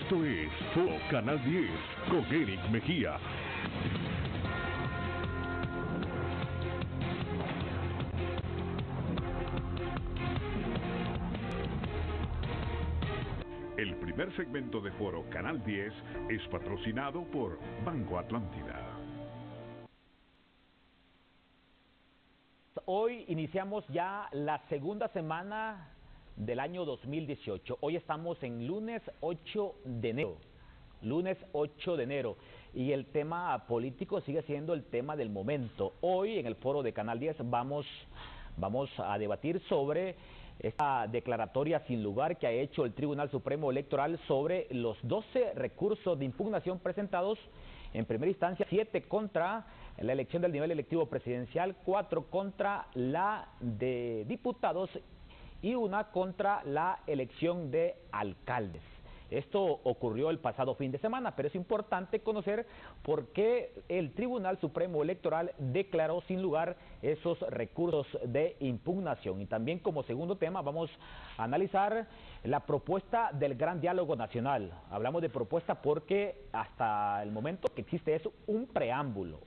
Esto es Foro Canal 10 con Eric Mejía. El primer segmento de Foro Canal 10 es patrocinado por Banco Atlántida. Hoy iniciamos ya la segunda semana del año 2018. Hoy estamos en lunes 8 de enero. Lunes 8 de enero. Y el tema político sigue siendo el tema del momento. Hoy en el foro de Canal 10 vamos a debatir sobre esta declaratoria sin lugar que ha hecho el Tribunal Supremo Electoral sobre los 12 recursos de impugnación presentados en primera instancia, 7 contra la elección del nivel electivo presidencial, 4 contra la de diputados y 1 contra la elección de alcaldes. Esto ocurrió el pasado fin de semana, pero es importante conocer por qué el Tribunal Supremo Electoral declaró sin lugar esos recursos de impugnación. Y también como segundo tema vamos a analizar la propuesta del Gran Diálogo Nacional. Hablamos de propuesta porque hasta el momento que existe es un preámbulo.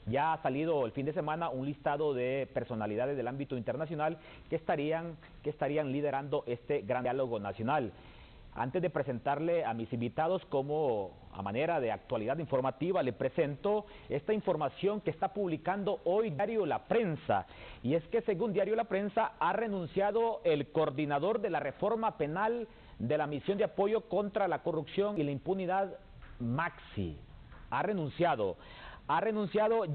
Ya ha salido el fin de semana un listado de personalidades del ámbito internacional que estarían liderando este Gran Diálogo Nacional. Antes de presentarle a mis invitados como a manera de actualidad informativa, le presento esta información que está publicando hoy Diario La Prensa. Y es que según Diario La Prensa ha renunciado el coordinador de la reforma penal de la misión de apoyo contra la corrupción y la impunidad, Maxi. Ha renunciado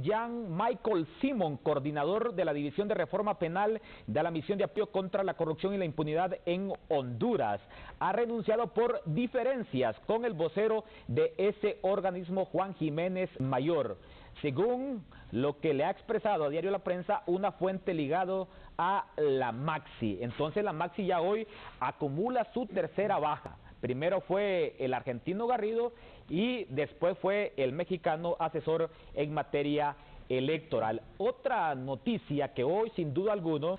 Jan Michael Simon, coordinador de la División de Reforma Penal de la Misión de Apoyo contra la Corrupción y la Impunidad en Honduras. Ha renunciado por diferencias con el vocero de ese organismo, Juan Jiménez Mayor, según lo que le ha expresado a Diario La Prensa una fuente ligado a la Maxi. Entonces la Maxi ya hoy acumula su tercera baja. Primero fue el argentino Garrido y después fue el mexicano asesor en materia electoral. Otra noticia que hoy, sin duda alguna,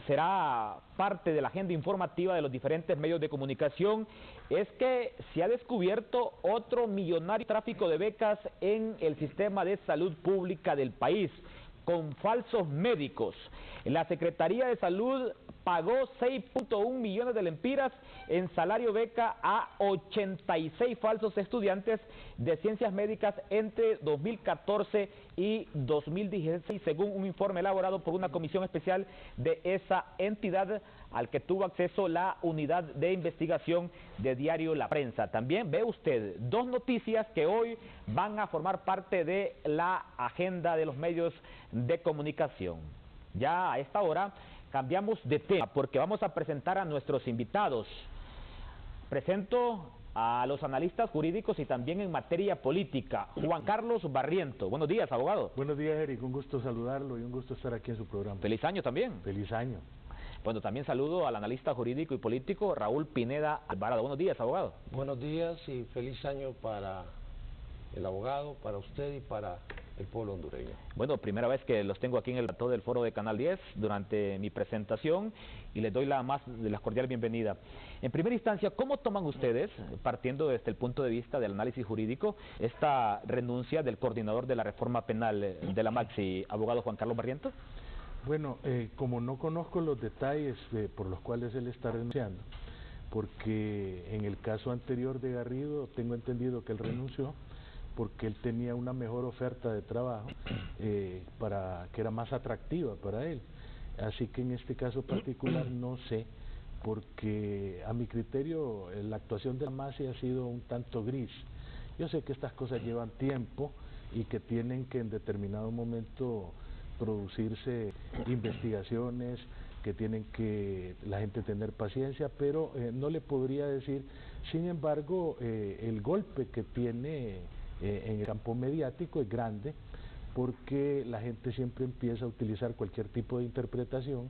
será parte de la agenda informativa de los diferentes medios de comunicación, es que se ha descubierto otro millonario tráfico de becas en el sistema de salud pública del país, con falsos médicos. La Secretaría de Salud pagó 6.1 millones de lempiras en salario beca a 86 falsos estudiantes de ciencias médicas entre 2014 y 2016, según un informe elaborado por una comisión especial de esa entidad al que tuvo acceso la unidad de investigación de Diario La Prensa. También ve usted dos noticias que hoy van a formar parte de la agenda de los medios de comunicación. Ya a esta hora cambiamos de tema porque vamos a presentar a nuestros invitados. Presento a los analistas jurídicos y también en materia política. Juan Carlos Barriento. Buenos días, abogado. Buenos días, Eric. Un gusto saludarlo y un gusto estar aquí en su programa. Feliz año también. Feliz año. Bueno, también saludo al analista jurídico y político Raúl Pineda Alvarado. Buenos días, abogado. Buenos días y feliz año para el abogado, para usted y para el pueblo hondureño. Bueno, primera vez que los tengo aquí en el plató del foro de Canal 10 durante mi presentación y les doy la más de las cordial bienvenida. En primera instancia, ¿cómo toman ustedes, partiendo desde el punto de vista del análisis jurídico, esta renuncia del coordinador de la reforma penal de la Maxi, abogado Juan Carlos Barriento? Bueno, como no conozco los detalles por los cuales él está renunciando, porque en el caso anterior de Garrido tengo entendido que él renunció porque él tenía una mejor oferta de trabajo que era más atractiva para él. Así que en este caso particular no sé, porque a mi criterio la actuación de la Maxi ha sido un tanto gris. Yo sé que estas cosas llevan tiempo y que tienen que en determinado momento producirse investigaciones, que tienen que la gente tener paciencia, pero no le podría decir. Sin embargo, el golpe que tiene en el campo mediático es grande, porque la gente siempre empieza a utilizar cualquier tipo de interpretación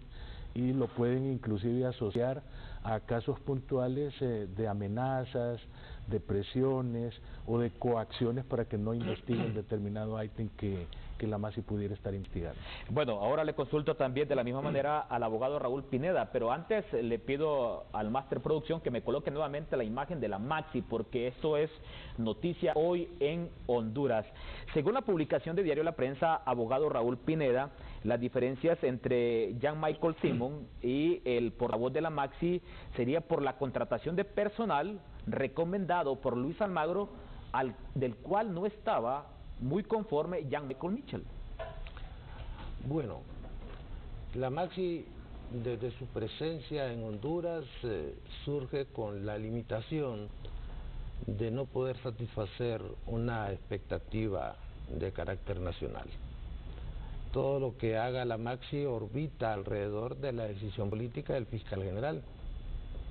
y lo pueden inclusive asociar a casos puntuales de amenazas, de presiones o de coacciones para que no investiguen determinado ítem que que la MAXI pudiera estar investigando. Bueno, ahora le consulto también de la misma manera al abogado Raúl Pineda, pero antes le pido al Máster Producción que me coloque nuevamente la imagen de la MAXI, porque esto es noticia hoy en Honduras. Según la publicación de Diario La Prensa, abogado Raúl Pineda, las diferencias entre Jean Michael Simon y el portavoz de la MAXI sería por la contratación de personal recomendado por Luis Almagro, del cual no estaba muy conforme Jean Michael Mitchell. Bueno, la MAXI desde su presencia en Honduras surge con la limitación de no poder satisfacer una expectativa de carácter nacional. Todo lo que haga la MAXI orbita alrededor de la decisión política del fiscal general.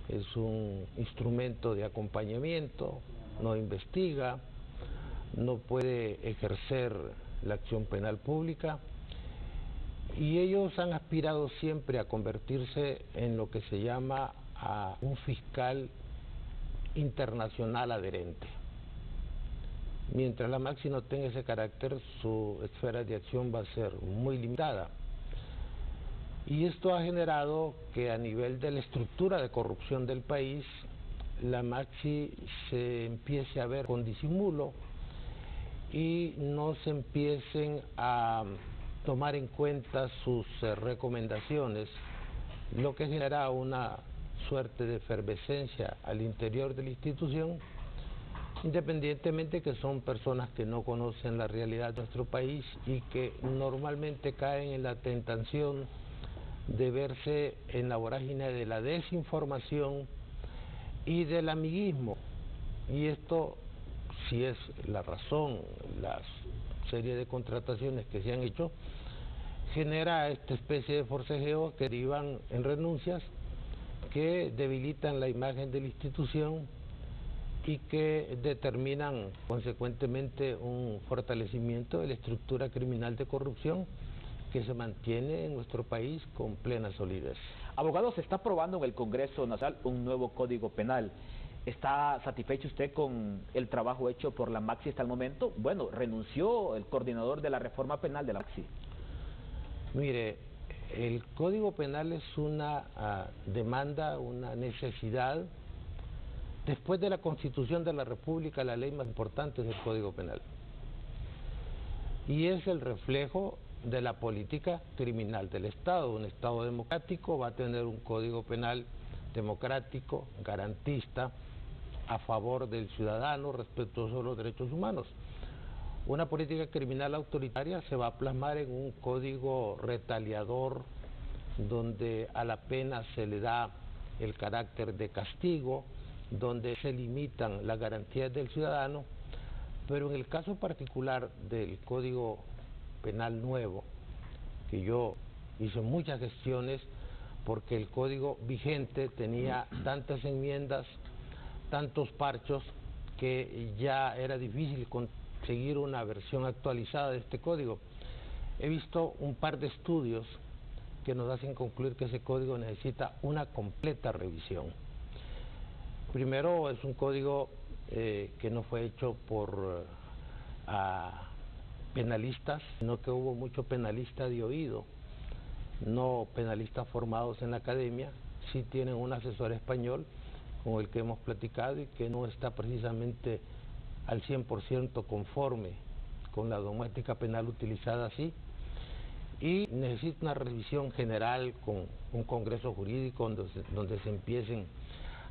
Es un instrumento de acompañamiento, no investiga, no puede ejercer la acción penal pública, y ellos han aspirado siempre a convertirse en lo que se llama a un fiscal internacional adherente. Mientras la MAXI no tenga ese carácter, su esfera de acción va a ser muy limitada. Y esto ha generado que a nivel de la estructura de corrupción del país, la MAXI se empiece a ver con disimulo y no se empiecen a tomar en cuenta sus recomendaciones, lo que genera una suerte de efervescencia al interior de la institución, independientemente que son personas que no conocen la realidad de nuestro país y que normalmente caen en la tentación de verse en la vorágine de la desinformación y del amiguismo. Y esto, si es la razón, la serie de contrataciones que se han hecho, genera esta especie de forcejeo que derivan en renuncias que debilitan la imagen de la institución y que determinan consecuentemente un fortalecimiento de la estructura criminal de corrupción que se mantiene en nuestro país con plena solidez. Abogado, se está aprobando en el Congreso Nacional un nuevo Código Penal. ¿Está satisfecho usted con el trabajo hecho por la MAXI hasta el momento? Bueno, renunció el coordinador de la reforma penal de la MAXI. Mire, el Código Penal es una demanda, una necesidad. Después de la Constitución de la República, la ley más importante es el Código Penal. Y es el reflejo de la política criminal del Estado. Un Estado democrático va a tener un Código Penal democrático, garantista, a favor del ciudadano, respetuoso de los derechos humanos. Una política criminal autoritaria se va a plasmar en un código retaliador, donde a la pena se le da el carácter de castigo, donde se limitan las garantías del ciudadano, pero en el caso particular del Código Penal nuevo, que yo hice muchas gestiones porque el código vigente tenía tantas enmiendas, tantos parchos, que ya era difícil conseguir una versión actualizada de este código. He visto un par de estudios que nos hacen concluir que ese código necesita una completa revisión. Primero, es un código que no fue hecho por penalistas, sino que hubo mucho penalista de oído, no penalistas formados en la academia. Sí tienen un asesor español con el que hemos platicado y que no está precisamente al 100% conforme con la dogmática penal utilizada así, y necesita una revisión general con un congreso jurídico donde se empiecen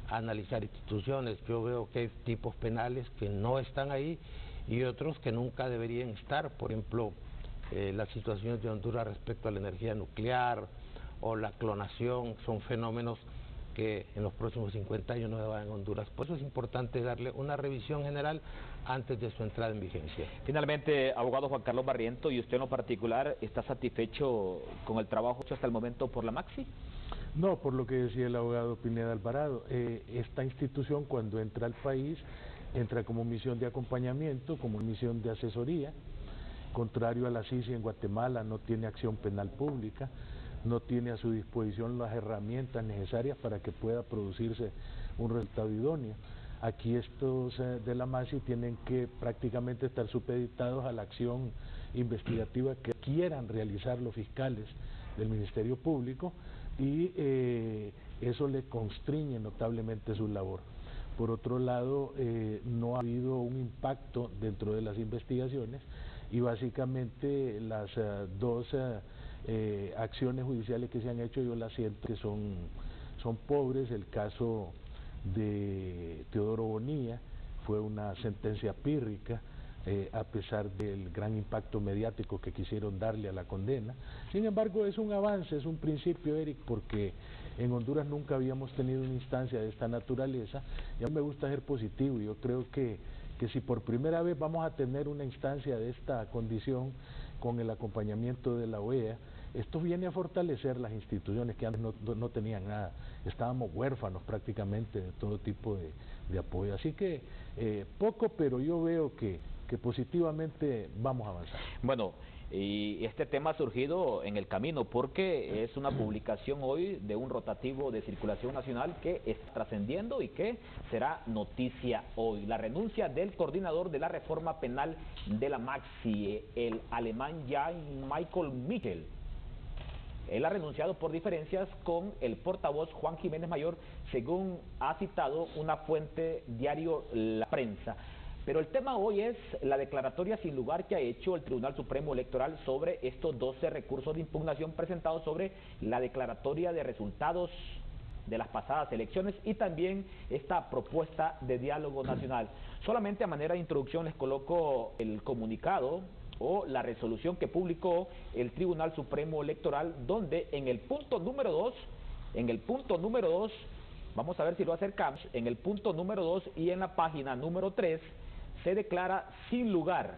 a analizar instituciones. Yo veo que hay tipos penales que no están ahí y otros que nunca deberían estar. Por ejemplo, las situaciones de Honduras respecto a la energía nuclear o la clonación son fenómenos que en los próximos 50 años no se van en Honduras. Por eso es importante darle una revisión general antes de su entrada en vigencia. Finalmente, abogado Juan Carlos Barriento, ¿y usted en lo particular está satisfecho con el trabajo hecho hasta el momento por la MAXI? No, por lo que decía el abogado Pineda Alvarado, esta institución cuando entra al país, entra como misión de acompañamiento, como misión de asesoría. Contrario a la CICI en Guatemala, no tiene acción penal pública, no tiene a su disposición las herramientas necesarias para que pueda producirse un resultado idóneo. Aquí estos de la MAXI tienen que prácticamente estar supeditados a la acción investigativa que quieran realizar los fiscales del Ministerio Público y eso le constriñe notablemente su labor. Por otro lado, no ha habido un impacto dentro de las investigaciones y básicamente las dos acciones judiciales que se han hecho yo las siento que son pobres. El caso de Teodoro Bonilla fue una sentencia pírrica, a pesar del gran impacto mediático que quisieron darle a la condena. Sin embargo, es un avance, es un principio, Eric, porque en Honduras nunca habíamos tenido una instancia de esta naturaleza y a mí me gusta ser positivo. Yo creo que si por primera vez vamos a tener una instancia de esta condición con el acompañamiento de la OEA, esto viene a fortalecer las instituciones que antes no tenían nada, estábamos huérfanos prácticamente de todo tipo de apoyo, así que poco, pero yo veo que positivamente vamos a avanzar. Bueno, y este tema ha surgido en el camino porque es una publicación hoy de un rotativo de circulación nacional que está trascendiendo y que será noticia hoy. La renuncia del coordinador de la reforma penal de la Maxi, el alemán Jan-Michael Michel. Él ha renunciado por diferencias con el portavoz Juan Jiménez Mayor, según ha citado una fuente diario La Prensa. Pero el tema hoy es la declaratoria sin lugar que ha hecho el Tribunal Supremo Electoral sobre estos 12 recursos de impugnación presentados sobre la declaratoria de resultados de las pasadas elecciones y también esta propuesta de diálogo nacional. Solamente a manera de introducción les coloco el comunicado o la resolución que publicó el Tribunal Supremo Electoral, donde en el punto número 2, vamos a ver si lo acercamos, en el punto número 2 y en la página número 3, se declara sin lugar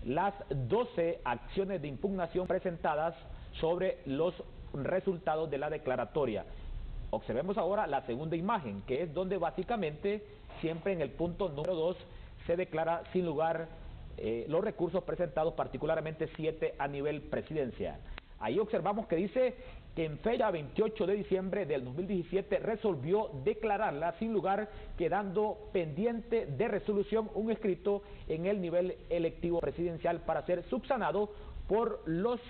las 12 acciones de impugnación presentadas sobre los resultados de la declaratoria. Observemos ahora la segunda imagen, que es donde básicamente siempre en el punto número 2 se declara sin lugar los recursos presentados, particularmente 7 a nivel presidencial. Ahí observamos que dice que en fecha 28 de diciembre del 2017 resolvió declararla sin lugar, quedando pendiente de resolución un escrito en el nivel electivo presidencial para ser subsanado por los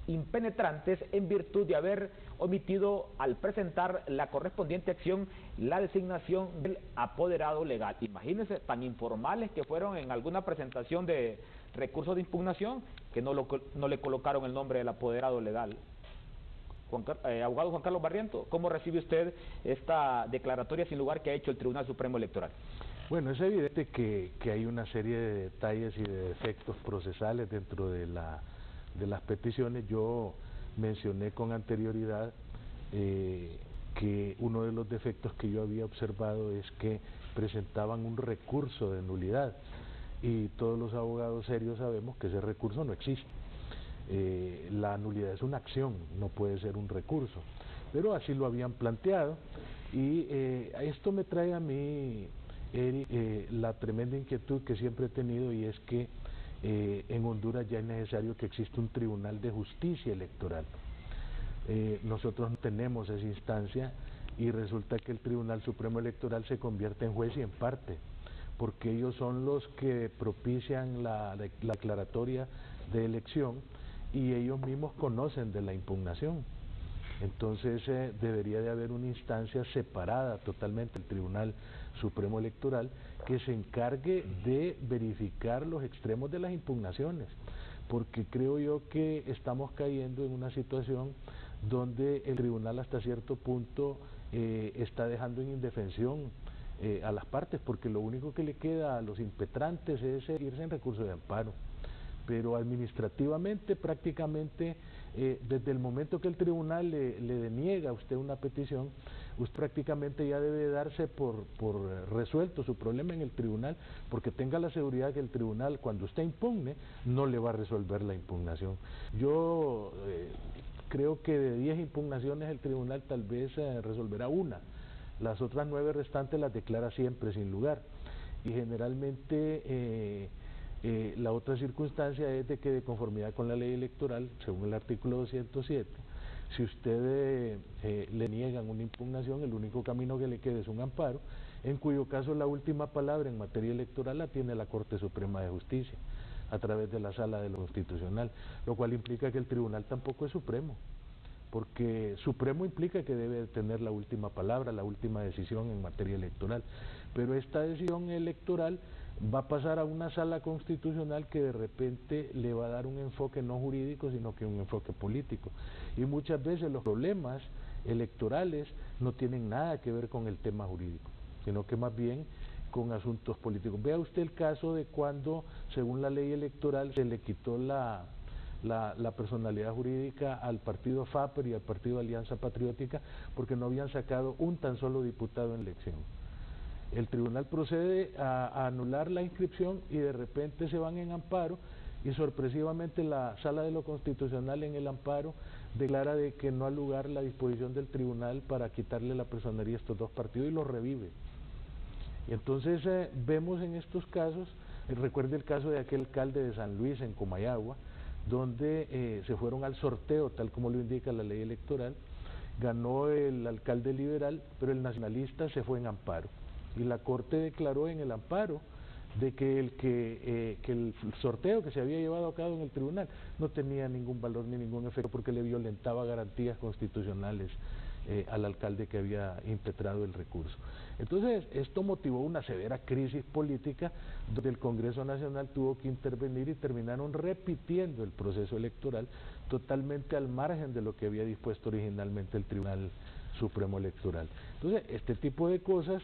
impenetrantes en virtud de haber omitido al presentar la correspondiente acción la designación del apoderado legal. Imagínense, tan informales que fueron en alguna presentación de recursos de impugnación que no le colocaron el nombre del apoderado legal. Abogado Juan Carlos Barriento, ¿cómo recibe usted esta declaratoria sin lugar que ha hecho el Tribunal Supremo Electoral? Bueno, es evidente que hay una serie de detalles y de defectos procesales dentro de las peticiones. Yo mencioné con anterioridad que uno de los defectos que yo había observado es que presentaban un recurso de nulidad y todos los abogados serios sabemos que ese recurso no existe. La nulidad es una acción, no puede ser un recurso, pero así lo habían planteado y esto me trae a mí, Eric, la tremenda inquietud que siempre he tenido, y es que en Honduras ya es necesario que exista un tribunal de justicia electoral. Nosotros no tenemos esa instancia y resulta que el Tribunal Supremo Electoral se convierte en juez y en parte, porque ellos son los que propician la declaratoria de elección y ellos mismos conocen de la impugnación. Entonces debería de haber una instancia separada totalmente del Tribunal Supremo Electoral que se encargue de verificar los extremos de las impugnaciones, porque creo yo que estamos cayendo en una situación donde el tribunal hasta cierto punto está dejando en indefensión a las partes, porque lo único que le queda a los impetrantes es irse en recurso de amparo. Pero administrativamente prácticamente desde el momento que el tribunal le deniega a usted una petición, usted prácticamente ya debe darse por resuelto su problema en el tribunal, porque tenga la seguridad que el tribunal, cuando usted impugne, no le va a resolver la impugnación. Yo creo que de 10 impugnaciones el tribunal tal vez resolverá una, las otras 9 restantes las declara siempre sin lugar, y generalmente la otra circunstancia es de que, de conformidad con la ley electoral, según el artículo 207, si usted le niegan una impugnación, el único camino que le queda es un amparo, en cuyo caso la última palabra en materia electoral la tiene la Corte Suprema de Justicia, a través de la Sala de lo Constitucional, lo cual implica que el tribunal tampoco es supremo, porque supremo implica que debe tener la última palabra, la última decisión en materia electoral, pero esta decisión electoral va a pasar a una sala constitucional que de repente le va a dar un enfoque no jurídico, sino que un enfoque político, y muchas veces los problemas electorales no tienen nada que ver con el tema jurídico, sino que más bien con asuntos políticos. Vea usted el caso de cuando, según la ley electoral, se le quitó la personalidad jurídica al partido FAPER y al partido Alianza Patriótica porque no habían sacado un tan solo diputado en elección. El tribunal procede a anular la inscripción y de repente se van en amparo y sorpresivamente la Sala de lo Constitucional en el amparo declara de que no ha lugar la disposición del tribunal para quitarle la personería a estos dos partidos y los revive. Y entonces vemos en estos casos, recuerde el caso de aquel alcalde de San Luis en Comayagua, donde se fueron al sorteo, tal como lo indica la ley electoral, ganó el alcalde liberal, pero el nacionalista se fue en amparo. Y la Corte declaró en el amparo de que el sorteo que se había llevado a cabo en el tribunal no tenía ningún valor ni ningún efecto porque le violentaba garantías constitucionales al alcalde que había impetrado el recurso. Entonces, esto motivó una severa crisis política donde el Congreso Nacional tuvo que intervenir y terminaron repitiendo el proceso electoral totalmente al margen de lo que había dispuesto originalmente el Tribunal Supremo Electoral. Entonces, este tipo de cosas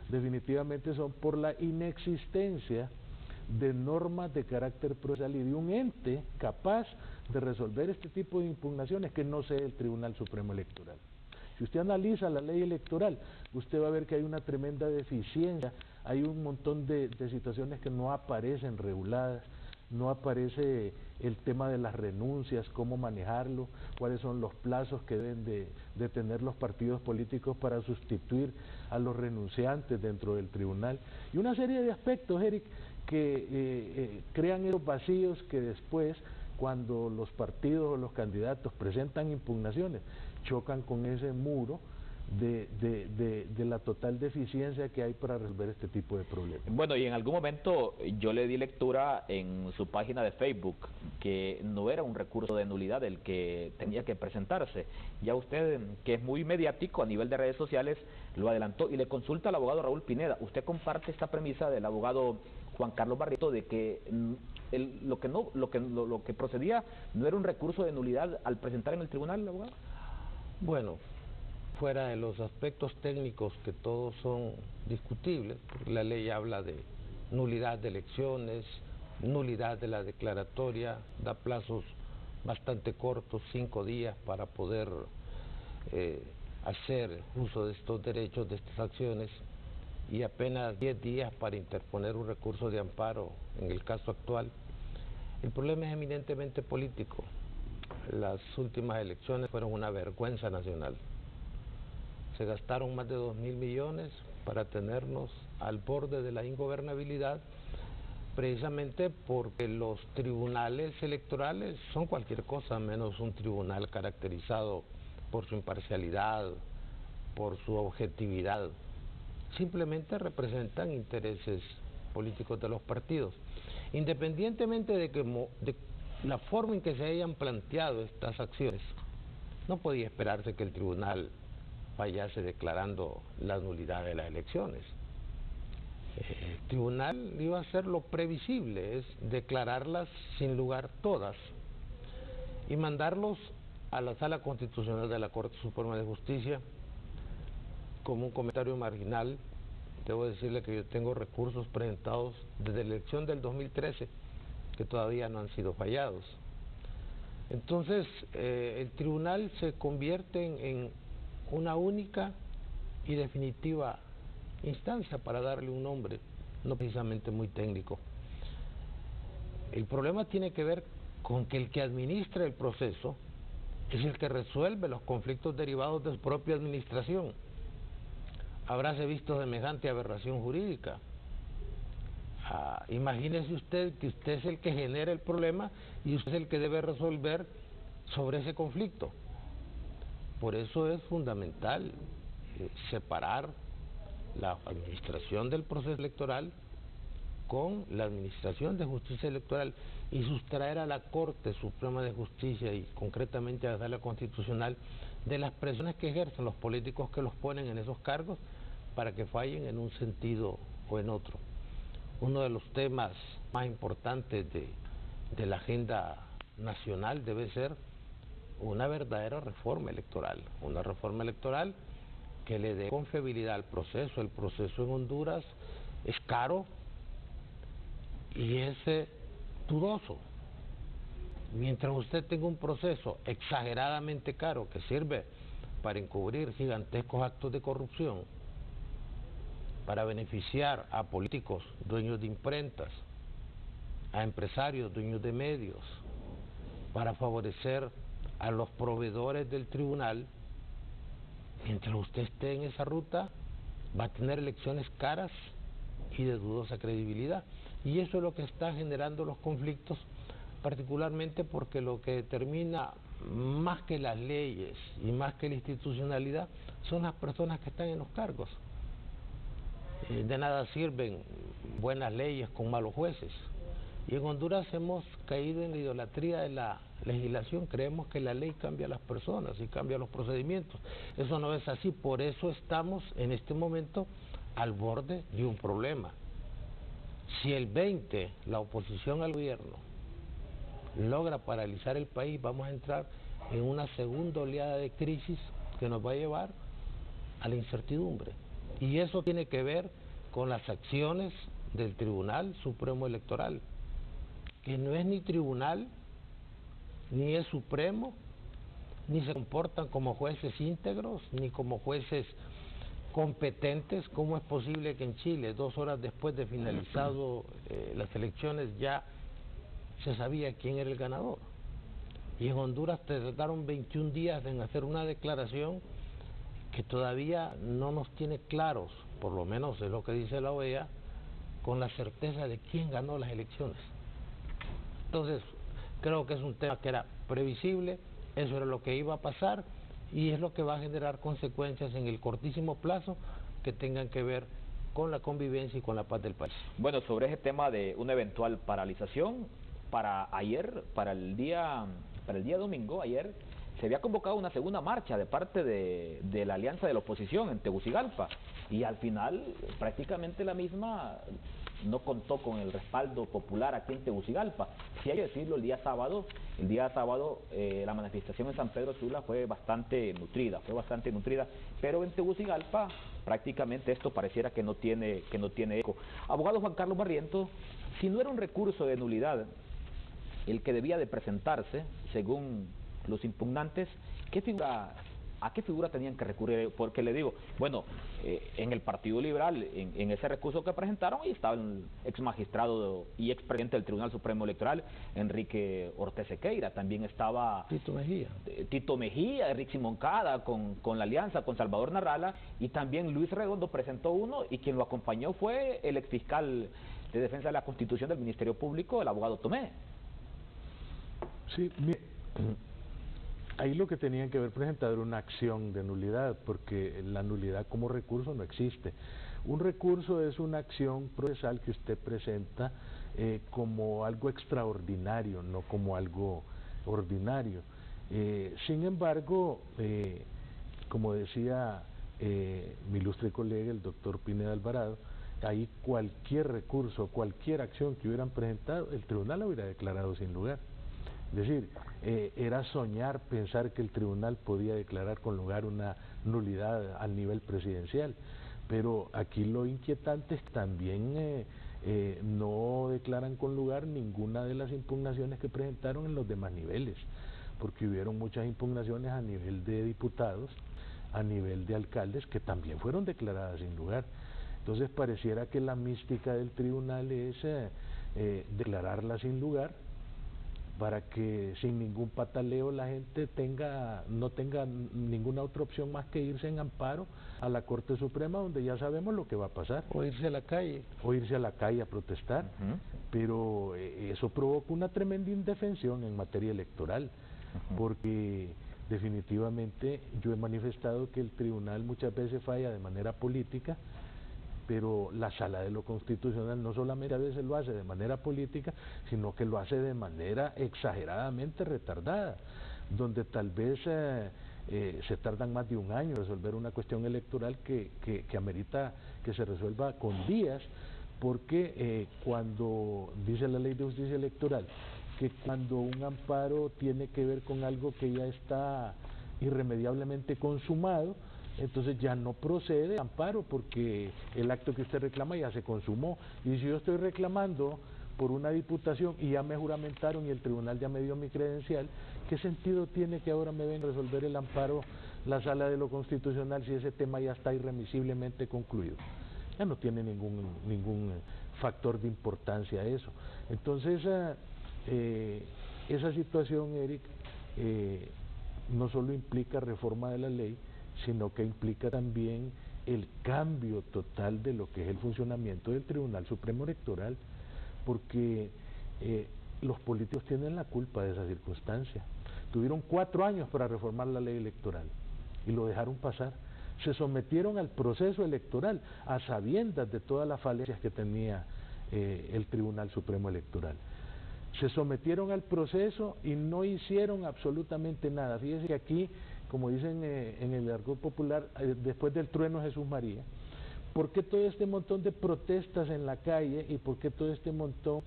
definitivamente son por la inexistencia de normas de carácter procesal y de un ente capaz de resolver este tipo de impugnaciones que no sea el Tribunal Supremo Electoral. Si usted analiza la ley electoral, usted va a ver que hay una tremenda deficiencia, hay un montón de situaciones que no aparecen reguladas, no aparece el tema de las renuncias, cómo manejarlo, cuáles son los plazos que deben de tener los partidos políticos para sustituir a los renunciantes dentro del tribunal, y una serie de aspectos, Eric, que crean esos vacíos que después, cuando los partidos o los candidatos presentan impugnaciones, chocan con ese muro de la total deficiencia que hay para resolver este tipo de problemas. Bueno, y en algún momento yo le di lectura en su página de Facebook que no era un recurso de nulidad el que tenía que presentarse. Ya usted, que es muy mediático a nivel de redes sociales, lo adelantó y le consulta al abogado Raúl Pineda. ¿Usted comparte esta premisa del abogado Juan Carlos Barreto de que lo que procedía no era un recurso de nulidad al presentar en el tribunal, abogado? Bueno, fuera de los aspectos técnicos que todos son discutibles, porque la ley habla de nulidad de elecciones, nulidad de la declaratoria, da plazos bastante cortos, 5 días para poder hacer uso de estos derechos, de estas acciones, y apenas 10 días para interponer un recurso de amparo en el caso actual. El problema es eminentemente político. Las últimas elecciones fueron una vergüenza nacional. Se gastaron más de 2.000 millones para tenernos al borde de la ingobernabilidad, precisamente porque los tribunales electorales son cualquier cosa menos un tribunal caracterizado por su imparcialidad, por su objetividad. Simplemente representan intereses políticos de los partidos. Independientemente de la forma en que se hayan planteado estas acciones, no podía esperarse que el tribunal fallase declarando la nulidad de las elecciones. El tribunal iba a hacer lo previsible, es declararlas sin lugar todas y mandarlos a la Sala Constitucional de la Corte Suprema de Justicia. Como un comentario marginal, debo decirle que yo tengo recursos presentados desde la elección del 2013 que todavía no han sido fallados. Entonces, el tribunal se convierte en una única y definitiva instancia, para darle un nombre, no precisamente muy técnico. El problema tiene que ver con que el que administra el proceso es el que resuelve los conflictos derivados de su propia administración. Habráse visto semejante aberración jurídica. Imagínese usted que usted es el que genera el problema y usted es el que debe resolver sobre ese conflicto. Por eso es fundamental separar la administración del proceso electoral con la Administración de Justicia Electoral y sustraer a la Corte Suprema de Justicia y concretamente a la Sala Constitucional de las presiones que ejercen los políticos que los ponen en esos cargos para que fallen en un sentido o en otro. Uno de los temas más importantes de la agenda nacional debe ser una verdadera reforma electoral, una reforma electoral que le dé confiabilidad al proceso. El proceso en Honduras es caro y es dudoso. Mientras usted tenga un proceso exageradamente caro que sirve para encubrir gigantescos actos de corrupción, para beneficiar a políticos dueños de imprentas, a empresarios dueños de medios, para favorecer a los proveedores del tribunal, mientras usted esté en esa ruta, va a tener elecciones caras y de dudosa credibilidad. Y eso es lo que está generando los conflictos, particularmente porque lo que determina más que las leyes y más que la institucionalidad son las personas que están en los cargos. De nada sirven buenas leyes con malos jueces. Y en Honduras hemos caído en la idolatría de la legislación. Creemos que la ley cambia a las personas y cambia los procedimientos. Eso no es así. Por eso estamos en este momento al borde de un problema. Si el 20 la oposición al gobierno logra paralizar el país, vamos a entrar en una segunda oleada de crisis que nos va a llevar a la incertidumbre. Y eso tiene que ver con las acciones del Tribunal Supremo Electoral, que no es ni tribunal, ni es supremo, ni se comportan como jueces íntegros, ni como jueces competentes. ¿Cómo es posible que en Chile, 2 horas después de finalizado las elecciones, ya se sabía quién era el ganador? Y en Honduras tardaron 21 días en hacer una declaración que todavía no nos tiene claros, por lo menos es lo que dice la OEA, con la certeza de quién ganó las elecciones. Entonces, creo que es un tema que era previsible, eso era lo que iba a pasar y es lo que va a generar consecuencias en el cortísimo plazo que tengan que ver con la convivencia y con la paz del país. Bueno, sobre ese tema de una eventual paralización, para el día domingo, ayer, se había convocado una segunda marcha de parte de la Alianza de la Oposición en Tegucigalpa y al final prácticamente la misma no contó con el respaldo popular aquí en Tegucigalpa. Sí hay que decirlo, el día sábado la manifestación en San Pedro Sula fue bastante nutrida, pero en Tegucigalpa prácticamente esto pareciera que no tiene eco. Abogado Juan Carlos Barrientos, si no era un recurso de nulidad el que debía de presentarse, según los impugnantes, ¿a qué figura tenían que recurrir? Porque le digo, bueno, en el Partido Liberal, en ese recurso que presentaron, ahí estaba el ex magistrado y ex presidente del Tribunal Supremo Electoral, Enrique Ortiz Sequeira, también estaba Tito Mejía, Enrique Moncada, con la alianza, con Salvador Narrala, y también Luis Redondo presentó uno, y quien lo acompañó fue el ex fiscal de Defensa de la Constitución del Ministerio Público, el abogado Tomé. Sí, ahí lo que tenían que haber presentado era una acción de nulidad, porque la nulidad como recurso no existe. Un recurso es una acción procesal que usted presenta como algo extraordinario, no como algo ordinario. Sin embargo, como decía mi ilustre colega, el doctor Pineda Alvarado, ahí cualquier recurso, cualquier acción que hubieran presentado, el tribunal la hubiera declarado sin lugar. Es decir, era soñar pensar que el tribunal podía declarar con lugar una nulidad al nivel presidencial, pero aquí lo inquietante es que también no declaran con lugar ninguna de las impugnaciones que presentaron en los demás niveles, porque hubieron muchas impugnaciones a nivel de diputados, a nivel de alcaldes, que también fueron declaradas sin lugar. Entonces pareciera que la mística del tribunal es declararla sin lugar, para que sin ningún pataleo la gente no tenga ninguna otra opción más que irse en amparo a la Corte Suprema, donde ya sabemos lo que va a pasar. O irse a la calle. O irse a la calle a protestar. Pero eso provoca una tremenda indefensión en materia electoral, porque definitivamente yo he manifestado que el tribunal muchas veces falla de manera política, pero la Sala de lo Constitucional no solamente a veces lo hace de manera política, sino que lo hace de manera exageradamente retardada, donde tal vez se tardan más de un año en resolver una cuestión electoral que amerita que se resuelva con días, porque cuando dice la Ley de Justicia Electoral que cuando un amparo tiene que ver con algo que ya está irremediablemente consumado, entonces ya no procede amparo porque el acto que usted reclama ya se consumó. Y si yo estoy reclamando por una diputación y ya me juramentaron y el tribunal ya me dio mi credencial, ¿qué sentido tiene que ahora me venga a resolver el amparo la Sala de lo Constitucional si ese tema ya está irremisiblemente concluido? Ya no tiene ningún factor de importancia eso. Entonces, esa situación, Eric, no solo implica reforma de la ley, sino que implica también el cambio total de lo que es el funcionamiento del Tribunal Supremo Electoral, porque los políticos tienen la culpa de esa circunstancia. Tuvieron 4 años para reformar la ley electoral y lo dejaron pasar. Se sometieron al proceso electoral a sabiendas de todas las falencias que tenía el Tribunal Supremo Electoral. Se sometieron al proceso y no hicieron absolutamente nada. Fíjense que aquí, como dicen en el argot popular, después del trueno Jesús María, ¿por qué todo este montón de protestas en la calle y por qué todo este montón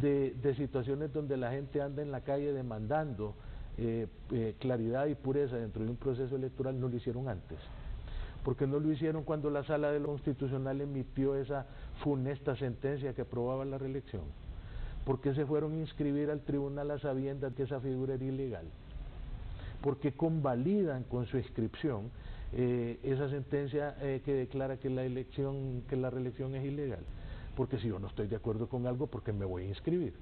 de situaciones donde la gente anda en la calle demandando claridad y pureza dentro de un proceso electoral no lo hicieron antes? ¿Por qué no lo hicieron cuando la Sala de lo Constitucional emitió esa funesta sentencia que aprobaba la reelección? ¿Por qué se fueron a inscribir al tribunal a sabiendas que esa figura era ilegal? ¿Por qué convalidan con su inscripción esa sentencia que declara que la reelección es ilegal? Porque si yo no estoy de acuerdo con algo, ¿por qué me voy a inscribir?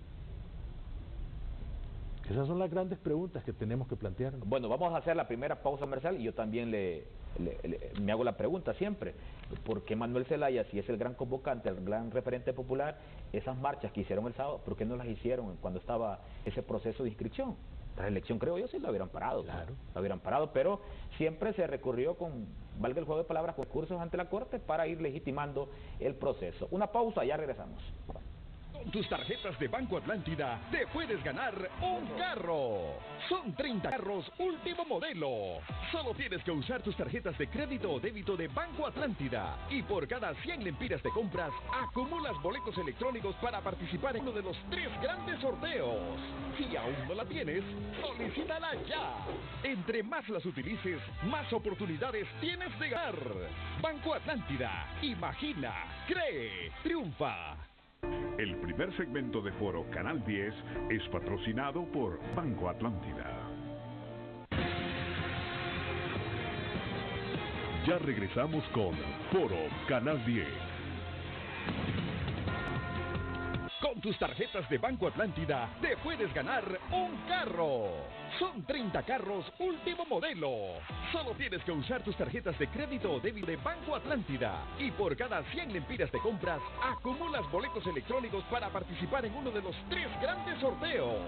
Esas son las grandes preguntas que tenemos que plantearnos. Bueno, vamos a hacer la primera pausa comercial y yo también me hago la pregunta siempre, ¿por qué Manuel Zelaya, si es el gran convocante, el gran referente popular, esas marchas que hicieron el sábado, por qué no las hicieron cuando estaba ese proceso de inscripción? La elección, creo yo, sí la hubieran parado, claro. La hubieran parado, pero siempre se recurrió con, valga el juego de palabras, concursos ante la Corte para ir legitimando el proceso. Una pausa, ya regresamos. Con tus tarjetas de Banco Atlántida te puedes ganar un carro. Son 30 carros último modelo. Solo tienes que usar tus tarjetas de crédito o débito de Banco Atlántida. Y por cada 100 lempiras de compras, acumulas boletos electrónicos para participar en uno de los 3 grandes sorteos. Si aún no la tienes, solicítala ya. Entre más las utilices, más oportunidades tienes de ganar. Banco Atlántida. Imagina, cree, triunfa. El primer segmento de Foro Canal 10 es patrocinado por Banco Atlántida. Ya regresamos con Foro Canal 10. Con tus tarjetas de Banco Atlántida te puedes ganar un carro. Son 30 carros último modelo. Solo tienes que usar tus tarjetas de crédito o débito de Banco Atlántida. Y por cada 100 lempiras de compras, acumulas boletos electrónicos para participar en uno de los 3 grandes sorteos.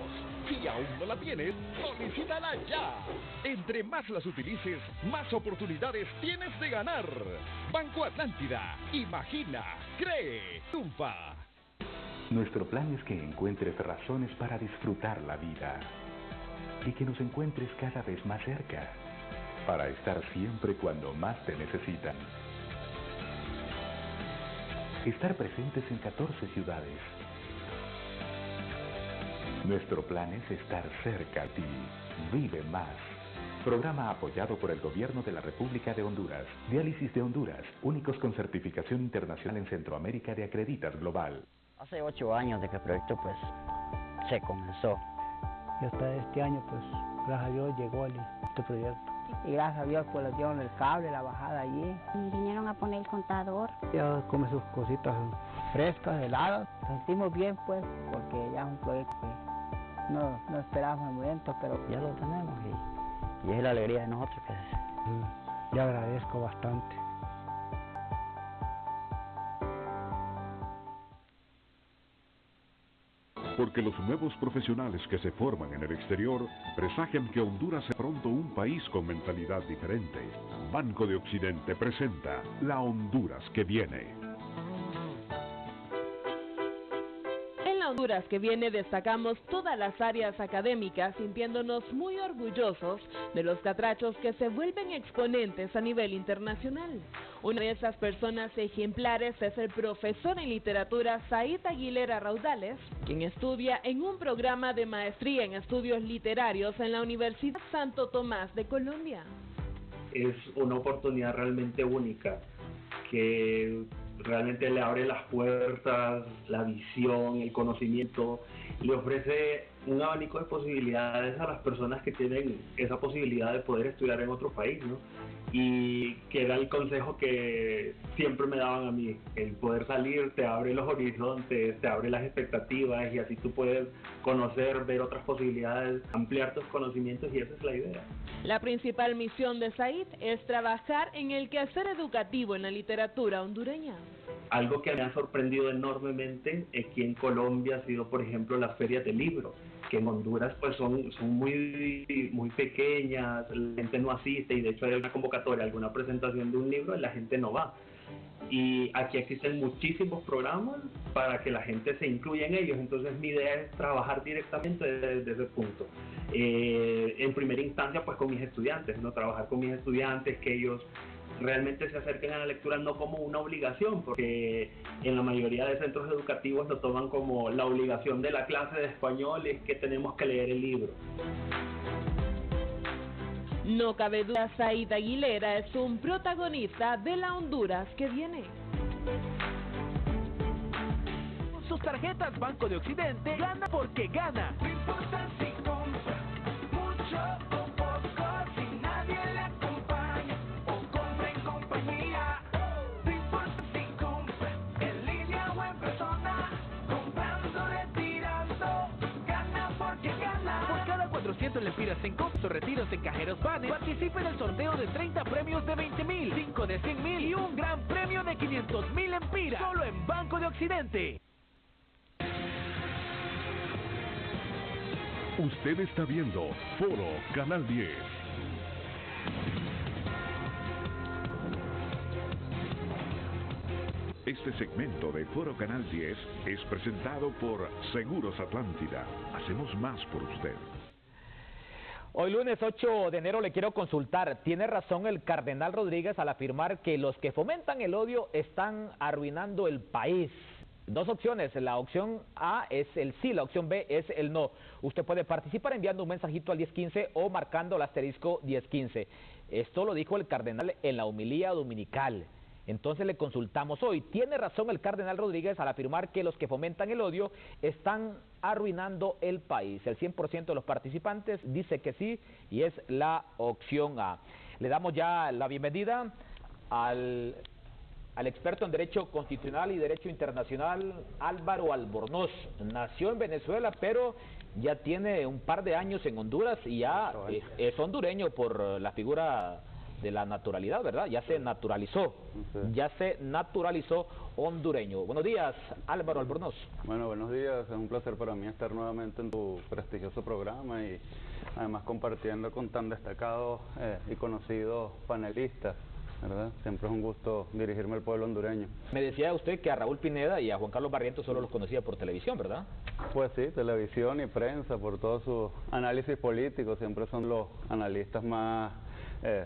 Si aún no la tienes, solicítala ya. Entre más las utilices, más oportunidades tienes de ganar. Banco Atlántida. Imagina, cree, triunfa. Nuestro plan es que encuentres razones para disfrutar la vida y que nos encuentres cada vez más cerca, para estar siempre cuando más te necesitan. Estar presentes en 14 ciudades. Nuestro plan es estar cerca a ti. Vive más. Programa apoyado por el Gobierno de la República de Honduras. Diálisis de Honduras, únicos con certificación internacional en Centroamérica de Acreditas Global. Hace 8 años de que el proyecto pues se comenzó. Y hasta este año pues gracias a Dios llegó este proyecto. Y gracias a Dios pues le dieron el cable, la bajada allí. Vinieron a poner el contador. Ya come sus cositas frescas, heladas. Nos sentimos bien pues porque ya es un proyecto que no esperábamos el momento, pero ya lo tenemos y es la alegría de nosotros que le agradezco bastante. Porque los nuevos profesionales que se forman en el exterior presagian que Honduras es pronto un país con mentalidad diferente. Banco de Occidente presenta La Honduras que viene. Honduras que viene destacamos todas las áreas académicas, sintiéndonos muy orgullosos de los catrachos que se vuelven exponentes a nivel internacional. Una de esas personas ejemplares es el profesor en literatura Said Aguilera Raudales, quien estudia en un programa de maestría en estudios literarios en la Universidad Santo Tomás de Colombia. Es una oportunidad realmente única que realmente le abre las puertas, la visión, el conocimiento, le ofrece un abanico de posibilidades a las personas que tienen esa posibilidad de poder estudiar en otro país, ¿no? Y que era el consejo que siempre me daban a mí, el poder salir te abre los horizontes, te abre las expectativas y así tú puedes conocer, ver otras posibilidades, ampliar tus conocimientos y esa es la idea. La principal misión de Said es trabajar en el quehacer educativo en la literatura hondureña. Algo que me ha sorprendido enormemente aquí en Colombia ha sido, por ejemplo, las ferias de libros, que en Honduras pues son muy pequeñas, la gente no asiste y de hecho hay una convocatoria, alguna presentación de un libro y la gente no va. Y aquí existen muchísimos programas para que la gente se incluya en ellos, entonces mi idea es trabajar directamente desde ese punto. En primera instancia pues con mis estudiantes, ¿no? Trabajar con mis estudiantes, que ellos realmente se acerquen a la lectura no como una obligación, porque en la mayoría de centros educativos lo toman como la obligación de la clase de español, es que tenemos que leer el libro. No cabe duda, Said Aguilera es un protagonista de la Honduras que viene. Sus tarjetas Banco de Occidente gana porque gana. No importa si compra mucho o poco, si nadie le acompaña o compra en compañía. No importa si compra en línea o en persona, comprando, retirando, gana porque gana. Por cada 400 lempiras en costos retiros en cajeros Banes, participe en el sorteo de 30 premios de 20.000, 5 de 100.000 y un gran premio de 500.000 lempiras. Solo en Banco de Occidente. Usted está viendo Foro Canal 10. Este segmento de Foro Canal 10 es presentado por Seguros Atlántida. Hacemos más por usted. Hoy lunes 8 de enero le quiero consultar. ¿Tiene razón el cardenal Rodríguez al afirmar que los que fomentan el odio están arruinando el país? Dos opciones, la opción A es el sí, la opción B es el no. Usted puede participar enviando un mensajito al 1015 o marcando el asterisco 1015. Esto lo dijo el cardenal en la homilía dominical. Entonces le consultamos hoy, ¿tiene razón el cardenal Rodríguez al afirmar que los que fomentan el odio están arruinando el país? El 100% de los participantes dice que sí y es la opción A. Le damos ya la bienvenida al experto en Derecho Constitucional y Derecho Internacional, Álvaro Albornoz. Nació en Venezuela, pero ya tiene un par de años en Honduras y ya es hondureño por la figura de la naturalidad, ¿verdad? Ya se naturalizó, ya se naturalizó hondureño. Buenos días, Álvaro Albornoz. Bueno, buenos días, es un placer para mí estar nuevamente en tu prestigioso programa y además compartiendo con tan destacados y conocidos panelistas, ¿verdad? Siempre es un gusto dirigirme al pueblo hondureño. Me decía usted que a Raúl Pineda y a Juan Carlos Barrientos solo los conocía por televisión, ¿verdad? Pues sí, televisión y prensa, por todo su análisis político, siempre son los analistas más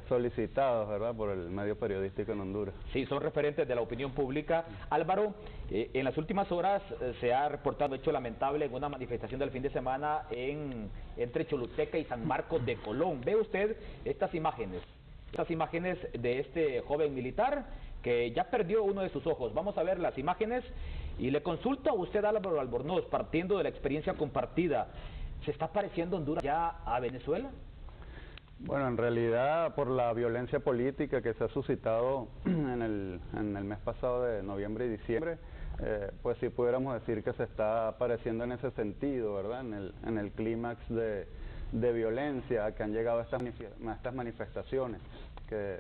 solicitados, ¿verdad?, por el medio periodístico en Honduras. Sí, son referentes de la opinión pública. Álvaro, en las últimas horas se ha reportado hecho lamentable en una manifestación del fin de semana entre Choluteca y San Marcos de Colón. ¿Ve usted estas imágenes? Estas imágenes de este joven militar que ya perdió uno de sus ojos. Vamos a ver las imágenes y le consulto a usted, Álvaro Albornoz, partiendo de la experiencia compartida, ¿se está pareciendo Honduras ya a Venezuela? Bueno, en realidad por la violencia política que se ha suscitado en el mes pasado de noviembre y diciembre, pues sí pudiéramos decir que se está pareciendo en ese sentido, ¿verdad? En el clímax de violencia que han llegado a estas manifestaciones, que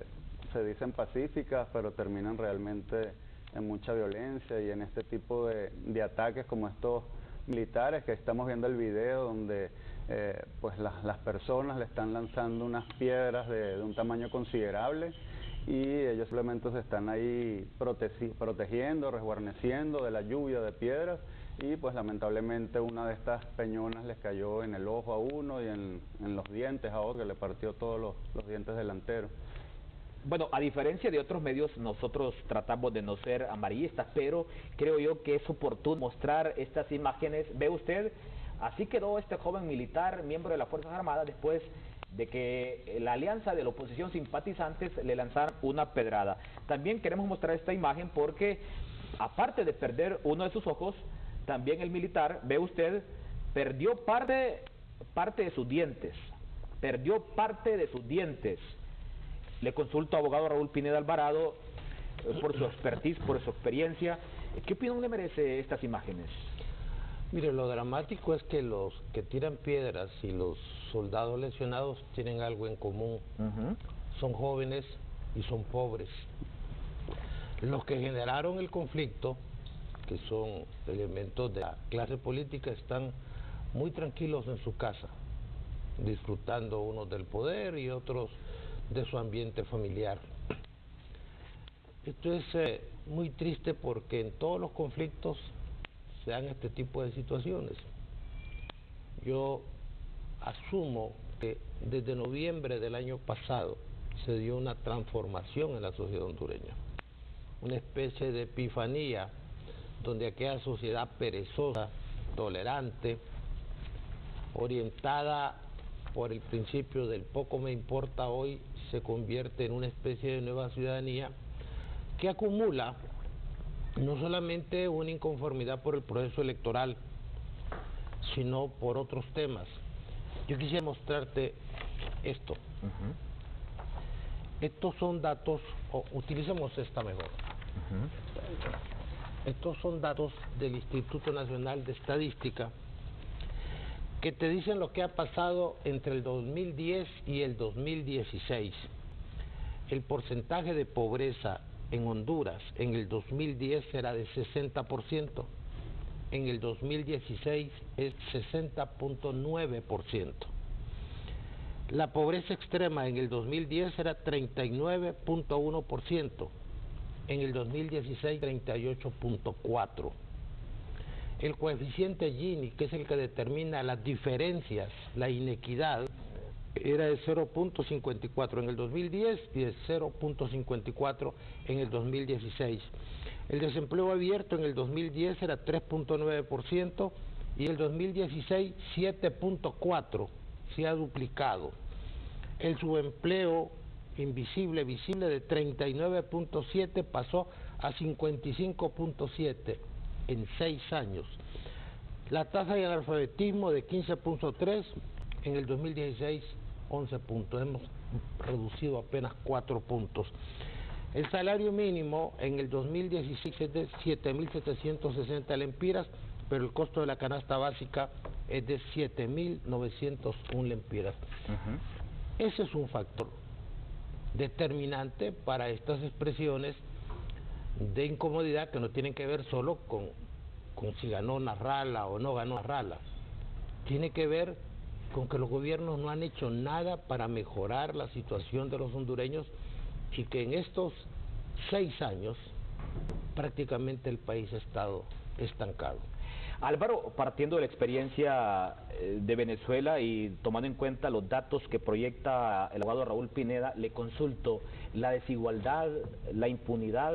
se dicen pacíficas, pero terminan realmente en mucha violencia y en este tipo de ataques como estos militares que estamos viendo el video donde pues las personas le están lanzando unas piedras de un tamaño considerable y ellos simplemente se están ahí protegiendo, resguarneciendo de la lluvia de piedras y pues lamentablemente una de estas peñonas les cayó en el ojo a uno y en los dientes a otro, que le partió todos los dientes delanteros. Bueno, a diferencia de otros medios, nosotros tratamos de no ser amarillistas, pero creo yo que es oportuno mostrar estas imágenes. Ve usted, así quedó este joven militar, miembro de las Fuerzas Armadas, después de que la alianza de la oposición simpatizantes le lanzaron una pedrada. También queremos mostrar esta imagen porque, aparte de perder uno de sus ojos, también el militar, ve usted, perdió parte de sus dientes. Perdió parte de sus dientes. Le consulto a abogado Raúl Pineda Alvarado por su expertise, por su experiencia. ¿Qué opinión le merece estas imágenes? Mire, lo dramático es que los que tiran piedras y los soldados lesionados tienen algo en común. Son jóvenes y son pobres. Los que generaron el conflicto, que son elementos de la clase política, están muy tranquilos en su casa, disfrutando unos del poder y otros de su ambiente familiar. Esto es muy triste porque en todos los conflictos se dan este tipo de situaciones. Yo asumo que desde noviembre del año pasado se dio una transformación en la sociedad hondureña, una especie de epifanía donde aquella sociedad perezosa, tolerante, orientada por el principio del poco me importa hoy, se convierte en una especie de nueva ciudadanía que acumula no solamente una inconformidad por el proceso electoral, sino por otros temas. Yo quisiera mostrarte esto. Estos son datos, o utilicemos esta mejor. Estos son datos del Instituto Nacional de Estadística que te dicen lo que ha pasado entre el 2010 y el 2016. El porcentaje de pobreza en Honduras en el 2010 era de 60%, en el 2016 es 60.9%. La pobreza extrema en el 2010 era 39.1%, en el 2016 38.4%. El coeficiente Gini, que es el que determina las diferencias, la inequidad, era de 0.54 en el 2010 y de 0.54 en el 2016. El desempleo abierto en el 2010 era 3.9% y en el 2016 7.4%, se ha duplicado. El subempleo invisible, visible de 39.7 pasó a 55.7 en 6 años. La tasa de analfabetismo de 15.3 en el 2016 11 puntos, hemos reducido apenas 4 puntos. El salario mínimo en el 2016 es de 7.760 lempiras, pero el costo de la canasta básica es de 7.901 lempiras. Ese es un factor determinante para estas expresiones de incomodidad que no tienen que ver solo con si ganó Nasrallah o no ganó Nasrallah. Tiene que ver con que los gobiernos no han hecho nada para mejorar la situación de los hondureños y que en estos 6 años prácticamente el país ha estado estancado. Álvaro, partiendo de la experiencia de Venezuela y tomando en cuenta los datos que proyecta el abogado Raúl Pineda, le consulto, ¿la desigualdad, la impunidad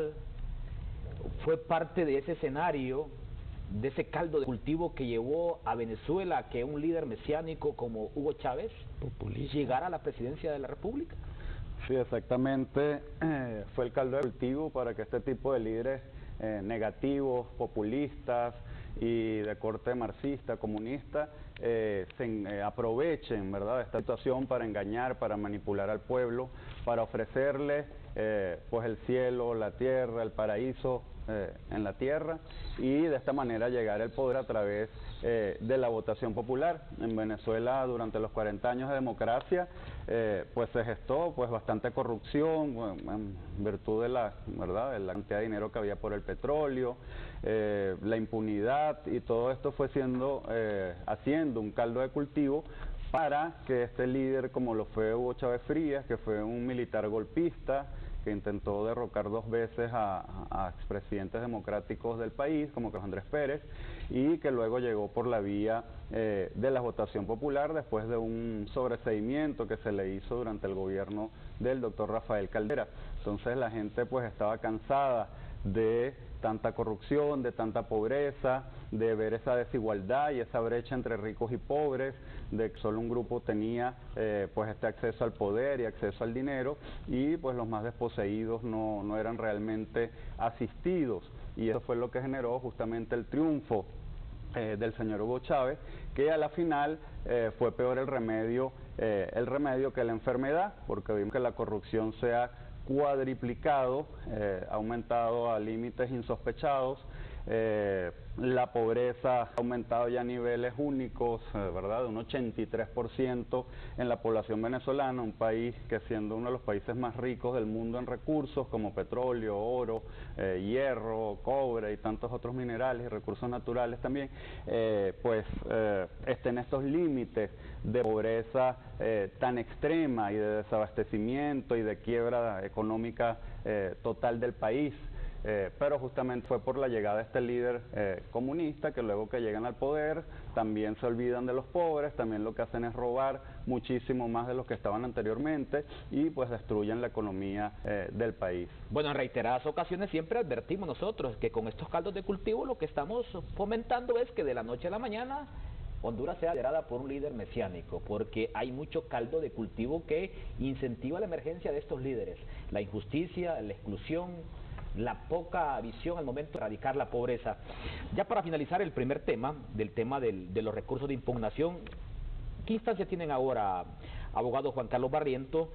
fue parte de ese escenario, de ese caldo de cultivo que llevó a Venezuela a que un líder mesiánico como Hugo Chávez llegara a la presidencia de la República? Sí, exactamente, fue el caldo de cultivo para que este tipo de líderes negativos, populistas y de corte marxista, comunista, aprovechen, ¿verdad?, esta situación para engañar, para manipular al pueblo, para ofrecerle pues el cielo, la tierra, el paraíso en la tierra, y de esta manera llegar al poder a través de la votación popular. En Venezuela, durante los 40 años de democracia, pues se gestó pues bastante corrupción, en virtud de la, ¿verdad?, de la cantidad de dinero que había por el petróleo, la impunidad, y todo esto fue haciendo un caldo de cultivo para que este líder, como lo fue Hugo Chávez Frías, que fue un militar golpista, que intentó derrocar 2 veces a expresidentes democráticos del país, como Carlos Andrés Pérez, y que luego llegó por la vía de la votación popular después de un sobreseimiento que se le hizo durante el gobierno del doctor Rafael Caldera. Entonces la gente pues estaba cansada de tanta corrupción, de tanta pobreza, de ver esa desigualdad y esa brecha entre ricos y pobres, de que solo un grupo tenía pues este acceso al poder y acceso al dinero, y pues los más desposeídos no eran realmente asistidos, y eso fue lo que generó justamente el triunfo del señor Hugo Chávez, que a la final fue peor el remedio que la enfermedad, porque vimos que la corrupción se ha cuadriplicado, ha aumentado a límites insospechados, la pobreza ha aumentado ya a niveles únicos, ¿verdad? De un 83% en la población venezolana, un país que siendo uno de los países más ricos del mundo en recursos como petróleo, oro, hierro, cobre y tantos otros minerales y recursos naturales también, está en estos límites de pobreza tan extrema y de desabastecimiento y de quiebra económica total del país. Pero justamente fue por la llegada de este líder comunista, que luego que llegan al poder también se olvidan de los pobres, también lo que hacen es robar muchísimo más de los que estaban anteriormente y pues destruyen la economía del país. Bueno, en reiteradas ocasiones siempre advertimos nosotros que con estos caldos de cultivo lo que estamos fomentando es que de la noche a la mañana Honduras sea liderada por un líder mesiánico, porque hay mucho caldo de cultivo que incentiva la emergencia de estos líderes, la injusticia, la exclusión, la poca visión al momento de erradicar la pobreza. Ya para finalizar el primer tema, de los recursos de impugnación, ¿qué instancia tienen ahora, abogado Juan Carlos Barriento,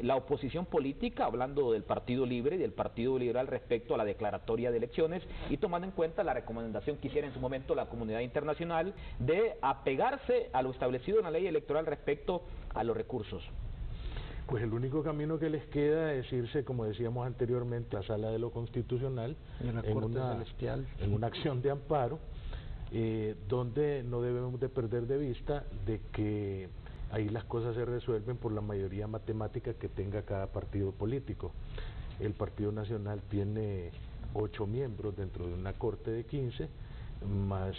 la oposición política, hablando del Partido Libre y del Partido Liberal respecto a la declaratoria de elecciones y tomando en cuenta la recomendación que hiciera en su momento la comunidad internacional de apegarse a lo establecido en la ley electoral respecto a los recursos? Pues el único camino que les queda es irse, como decíamos anteriormente, a la Sala de lo Constitucional, en una acción de amparo, donde no debemos de perder de vista de que ahí las cosas se resuelven por la mayoría matemática que tenga cada partido político. El Partido Nacional tiene 8 miembros dentro de una corte de 15, más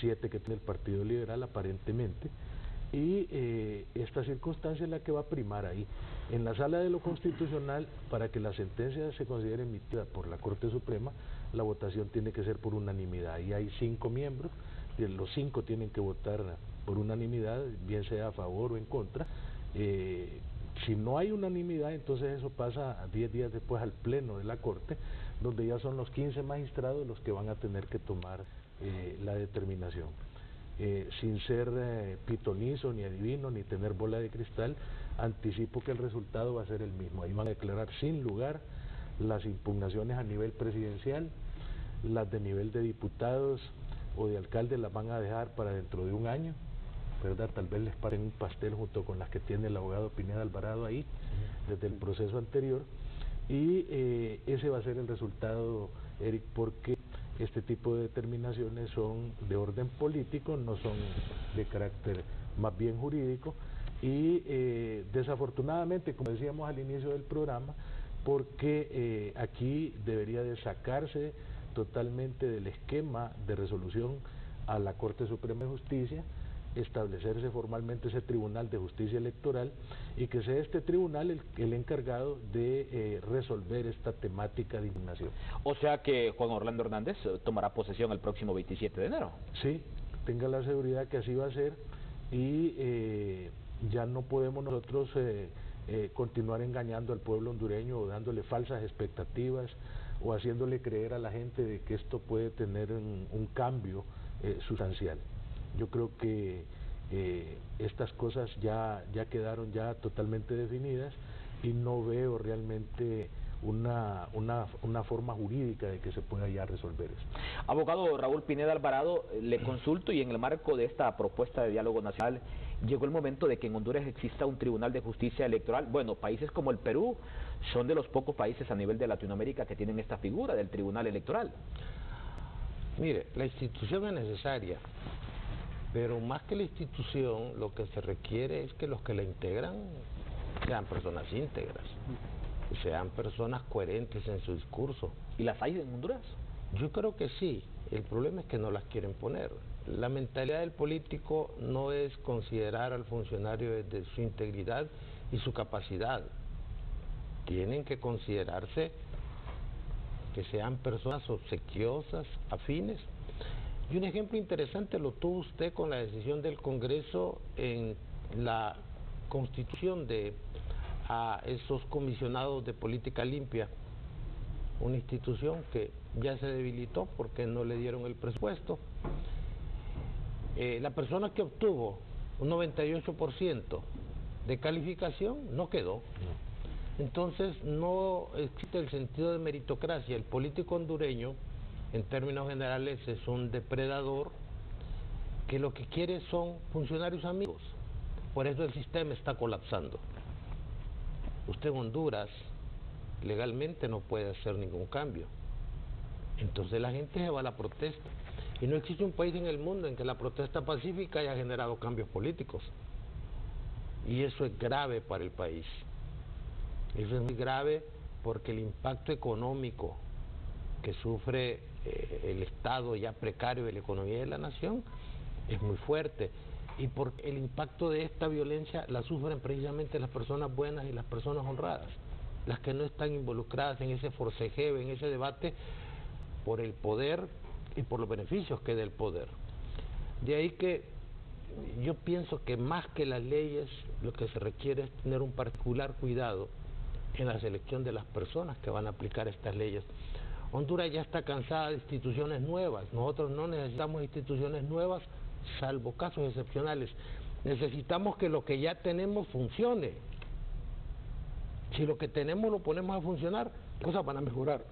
7 que tiene el Partido Liberal aparentemente, y esta circunstancia es la que va a primar ahí. En la Sala de lo Constitucional, para que la sentencia se considere emitida por la Corte Suprema, la votación tiene que ser por unanimidad. Ahí hay 5 miembros, y los 5 tienen que votar por unanimidad, bien sea a favor o en contra. Si no hay unanimidad, entonces eso pasa 10 días después al Pleno de la Corte, donde ya son los 15 magistrados los que van a tener que tomar la determinación. Sin ser pitonizo, ni adivino, ni tener bola de cristal, anticipo que el resultado va a ser el mismo. Ahí van a declarar sin lugar las impugnaciones a nivel presidencial, las de nivel de diputados o de alcaldes las van a dejar para dentro de un año, ¿verdad? Tal vez les paren un pastel junto con las que tiene el abogado Pineda Alvarado ahí, desde el proceso anterior, y ese va a ser el resultado, Eric, porque este tipo de determinaciones son de orden político, no son de carácter más bien jurídico, y desafortunadamente, como decíamos al inicio del programa, porque aquí debería de sacarse totalmente del esquema de resolución a la Corte Suprema de Justicia, establecerse formalmente ese Tribunal de Justicia Electoral y que sea este tribunal el encargado de resolver esta temática de impugnación. O sea que Juan Orlando Hernández tomará posesión el próximo 27 de enero. Sí, tenga la seguridad que así va a ser, y ya no podemos nosotros continuar engañando al pueblo hondureño o dándole falsas expectativas o haciéndole creer a la gente de que esto puede tener un cambio sustancial. Yo creo que estas cosas ya quedaron ya totalmente definidas y no veo realmente una forma jurídica de que se pueda ya resolver esto. Abogado Raúl Pineda Alvarado, le consulto, y en el marco de esta propuesta de diálogo nacional, llegó el momento de que en Honduras exista un Tribunal de Justicia Electoral. Bueno, países como el Perú son de los pocos países a nivel de Latinoamérica que tienen esta figura del Tribunal Electoral. Mire, la institución es necesaria, pero más que la institución, lo que se requiere es que los que la integran sean personas íntegras. sean personas coherentes en su discurso. ¿Y las hay en Honduras? Yo creo que sí. El problema es que no las quieren poner. La mentalidad del político no es considerar al funcionario desde su integridad y su capacidad. Tienen que considerarse que sean personas obsequiosas, afines. Y un ejemplo interesante lo tuvo usted con la decisión del Congreso en la constitución de a esos comisionados de política limpia, una institución que ya se debilitó porque no le dieron el presupuesto. La persona que obtuvo un 98% de calificación no quedó. Entonces no existe el sentido de meritocracia. El político hondureño, en términos generales, es un depredador que lo que quiere son funcionarios amigos. Por eso el sistema está colapsando. Usted en Honduras legalmente no puede hacer ningún cambio. Entonces la gente se va a la protesta. Y no existe un país en el mundo en que la protesta pacífica haya generado cambios políticos. Y eso es grave para el país. Eso es muy grave porque el impacto económico que sufre el estado ya precario de la economía de la nación es muy fuerte. Y porque el impacto de esta violencia la sufren precisamente las personas buenas y las personas honradas, las que no están involucradas en ese forcejeo, en ese debate por el poder y por los beneficios que da el poder. De ahí que yo pienso que más que las leyes, lo que se requiere es tener un particular cuidado en la selección de las personas que van a aplicar estas leyes. Honduras ya está cansada de instituciones nuevas. Nosotros no necesitamos instituciones nuevas, salvo casos excepcionales. Necesitamos que lo que ya tenemos funcione. Si lo que tenemos lo ponemos a funcionar, las cosas van a mejorar.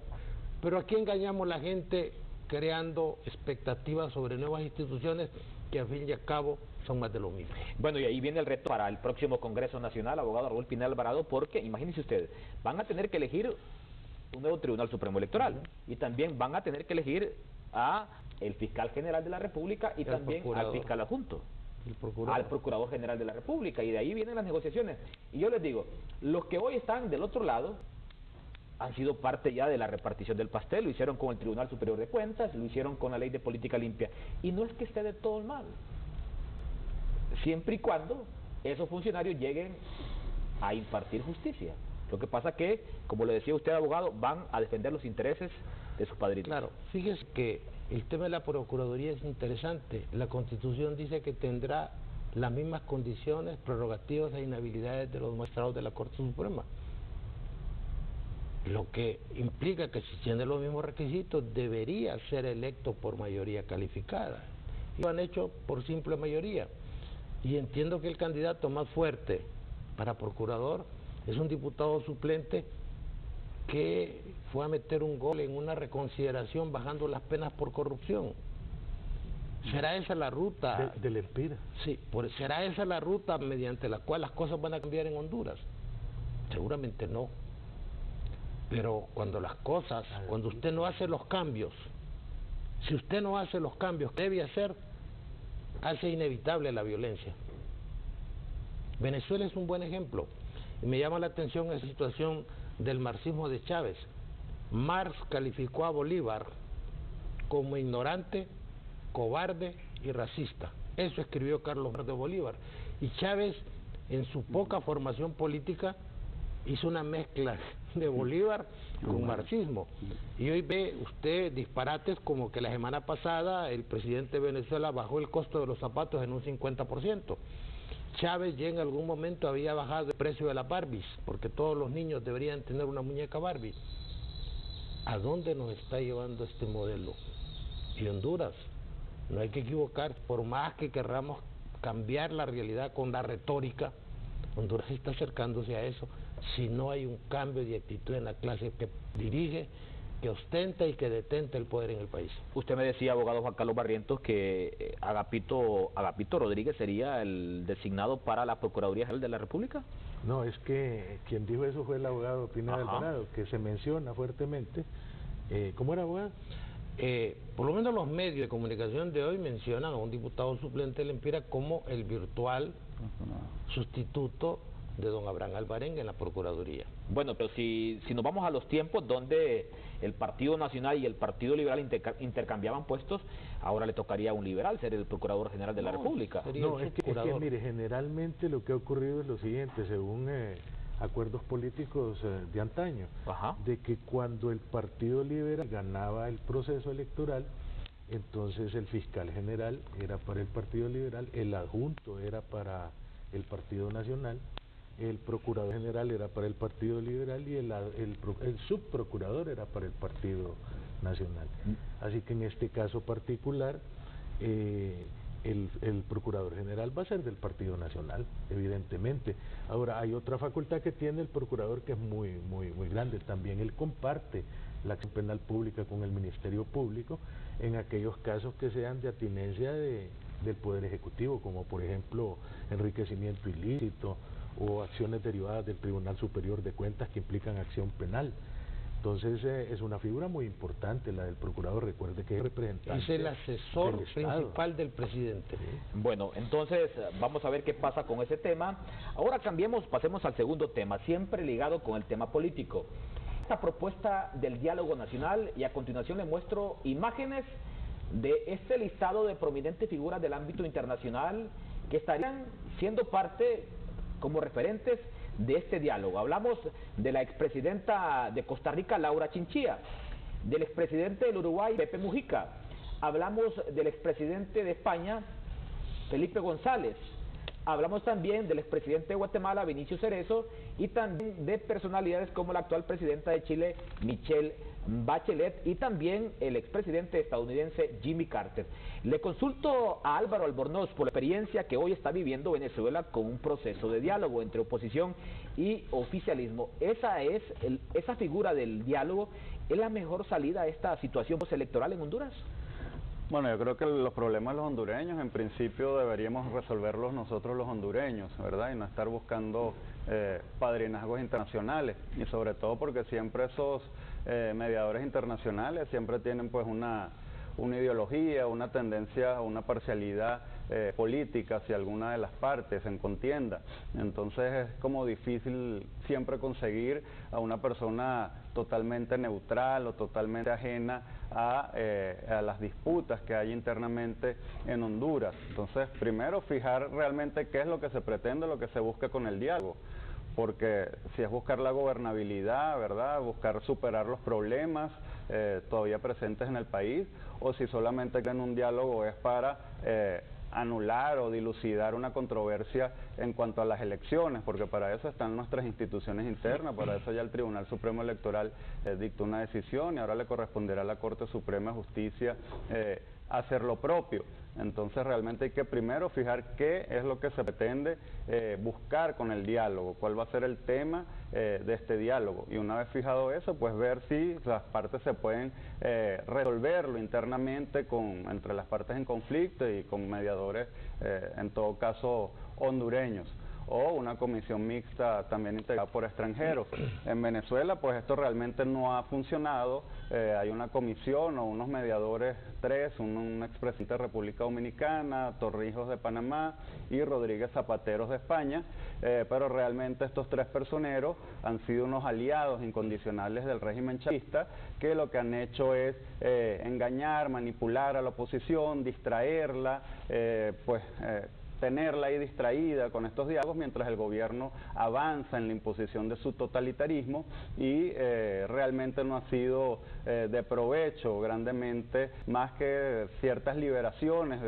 Pero aquí engañamos a la gente creando expectativas sobre nuevas instituciones que al fin y al cabo son más de lo mismo. Bueno, y ahí viene el reto para el próximo Congreso Nacional, abogado Raúl Pineda Alvarado, porque imagínense ustedes, van a tener que elegir un nuevo Tribunal Supremo Electoral y también van a tener que elegir a el Fiscal General de la República y también al Fiscal Adjunto, al Procurador General de la República, y de ahí vienen las negociaciones. Y yo les digo, los que hoy están del otro lado han sido parte ya de la repartición del pastel, lo hicieron con el Tribunal Superior de Cuentas, lo hicieron con la Ley de Política Limpia, y no es que esté de todo mal, siempre y cuando esos funcionarios lleguen a impartir justicia. Lo que pasa que, como le decía usted, abogado, van a defender los intereses de sus padrinos. Claro, fíjese que el tema de la Procuraduría es interesante. La Constitución dice que tendrá las mismas condiciones, prerrogativas e inhabilidades de los magistrados de la Corte Suprema. Lo que implica que si tiene los mismos requisitos debería ser electo por mayoría calificada. Y lo han hecho por simple mayoría. Y entiendo que el candidato más fuerte para procurador es un diputado suplente que fue a meter un gol en una reconsideración bajando las penas por corrupción. ¿Será esa la ruta? Del Empira. Sí, ¿será esa la ruta mediante la cual las cosas van a cambiar en Honduras? Seguramente no. Pero cuando las cosas, cuando usted no hace los cambios, si usted no hace los cambios que debe hacer, hace inevitable la violencia. Venezuela es un buen ejemplo. Y me llama la atención esa situación del marxismo de Chávez. Marx calificó a Bolívar como ignorante, cobarde y racista. Eso escribió Carlos de Bolívar. Y Chávez, en su poca formación política, hizo una mezcla de Bolívar con marxismo. Y hoy ve usted disparates como que la semana pasada el presidente de Venezuela bajó el costo de los zapatos en un 50%. Chávez ya en algún momento había bajado el precio de las Barbies, porque todos los niños deberían tener una muñeca Barbie. ¿A dónde nos está llevando este modelo? Y Honduras, no hay que equivocar, por más que querramos cambiar la realidad con la retórica, Honduras está acercándose a eso si no hay un cambio de actitud en la clase que dirige, que ostenta y que detenta el poder en el país. Usted me decía, abogado Juan Carlos Barrientos, que Agapito Rodríguez sería el designado para la Procuraduría General de la República. No, es que quien dijo eso fue el abogado Pineda Alvarado, que se menciona fuertemente. ¿Cómo era, abogado? Por lo menos los medios de comunicación de hoy mencionan a un diputado suplente del Empira como el virtual sustituto de don Abraham Alvarenga en la Procuraduría. Bueno, pero si nos vamos a los tiempos donde el Partido Nacional y el Partido Liberal intercambiaban puestos, ahora le tocaría a un liberal ser el Procurador General de la República. No, es que mire, generalmente lo que ha ocurrido es lo siguiente, según acuerdos políticos de antaño, de que cuando el Partido Liberal ganaba el proceso electoral, entonces el fiscal general era para el Partido Liberal, el adjunto era para el Partido Nacional, el procurador general era para el Partido Liberal y el subprocurador era para el Partido Nacional. Así que en este caso particular, el procurador general va a ser del Partido Nacional, evidentemente. Ahora, hay otra facultad que tiene el procurador que es muy grande. También él comparte la acción penal pública con el Ministerio Público en aquellos casos que sean de atinencia del Poder Ejecutivo, como por ejemplo enriquecimiento ilícito o acciones derivadas del Tribunal Superior de Cuentas que implican acción penal. Entonces es una figura muy importante la del procurador, recuerde que es representante. Es el asesor principal del presidente. Bueno, entonces vamos a ver qué pasa con ese tema. Ahora pasemos al segundo tema, siempre ligado con el tema político. Esta propuesta del diálogo nacional, y a continuación le muestro imágenes de este listado de prominentes figuras del ámbito internacional que estarían siendo parte como referentes de este diálogo. Hablamos de la expresidenta de Costa Rica, Laura Chinchilla, del expresidente del Uruguay, Pepe Mujica, hablamos del expresidente de España, Felipe González, hablamos también del expresidente de Guatemala, Vinicio Cerezo, y también de personalidades como la actual presidenta de Chile, Michelle Bachelet, y también el expresidente estadounidense Jimmy Carter. Le consulto a Álvaro Albornoz por la experiencia que hoy está viviendo Venezuela con un proceso de diálogo entre oposición y oficialismo. Esa figura del diálogo es la mejor salida a esta situación postelectoral en Honduras. Bueno, yo creo que los problemas de los hondureños en principio deberíamos resolverlos nosotros los hondureños, ¿verdad? Y no estar buscando padrinazgos internacionales, y sobre todo porque siempre esos mediadores internacionales siempre tienen pues una ideología, una tendencia, una parcialidad política hacia alguna de las partes en contienda. Entonces es como difícil siempre conseguir a una persona totalmente neutral o totalmente ajena a las disputas que hay internamente en Honduras. Entonces, primero fijar realmente qué es lo que se pretende, lo que se busca con el diálogo, porque si es buscar la gobernabilidad, ¿verdad?, buscar superar los problemas todavía presentes en el país, o si solamente en un diálogo es para anular o dilucidar una controversia en cuanto a las elecciones, porque para eso están nuestras instituciones internas, para eso ya el Tribunal Supremo Electoral dictó una decisión y ahora le corresponderá a la Corte Suprema de Justicia hacer lo propio. Entonces realmente hay que primero fijar qué es lo que se pretende buscar con el diálogo, cuál va a ser el tema de este diálogo, y una vez fijado eso, pues ver si las partes se pueden resolverlo internamente entre las partes en conflicto y con mediadores, en todo caso hondureños, o una comisión mixta también integrada por extranjeros. En Venezuela pues esto realmente no ha funcionado. Hay una comisión o unos mediadores, un expresidente de República Dominicana, Torrijos de Panamá y Rodríguez Zapateros de España, pero realmente estos tres personeros han sido unos aliados incondicionales del régimen chavista, que lo que han hecho es engañar, manipular a la oposición, distraerla, tenerla ahí distraída con estos diálogos mientras el gobierno avanza en la imposición de su totalitarismo, y realmente no ha sido de provecho grandemente, más que ciertas liberaciones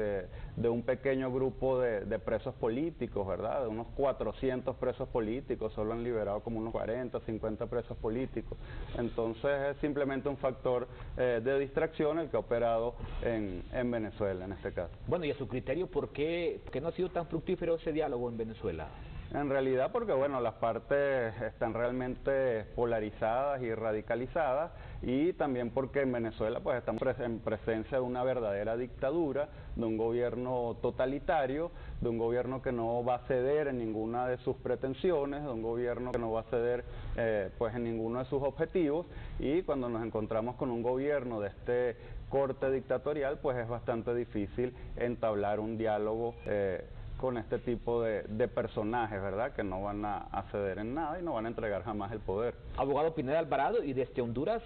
de un pequeño grupo de presos políticos, ¿verdad? De unos 400 presos políticos, solo han liberado como unos 40, 50 presos políticos. Entonces es simplemente un factor de distracción el que ha operado en Venezuela en este caso. Bueno, y a su criterio, ¿por qué no ha sido tan fructífero ese diálogo en Venezuela? En realidad porque, bueno, las partes están realmente polarizadas y radicalizadas, y también porque en Venezuela pues estamos en presencia de una verdadera dictadura, de un gobierno totalitario, de un gobierno que no va a ceder en ninguna de sus pretensiones, de un gobierno que no va a ceder pues en ninguno de sus objetivos, y cuando nos encontramos con un gobierno de este corte dictatorial, pues es bastante difícil entablar un diálogo con este tipo de personajes, ¿verdad? Que no van a ceder en nada y no van a entregar jamás el poder. Abogado Pineda Alvarado, y desde Honduras,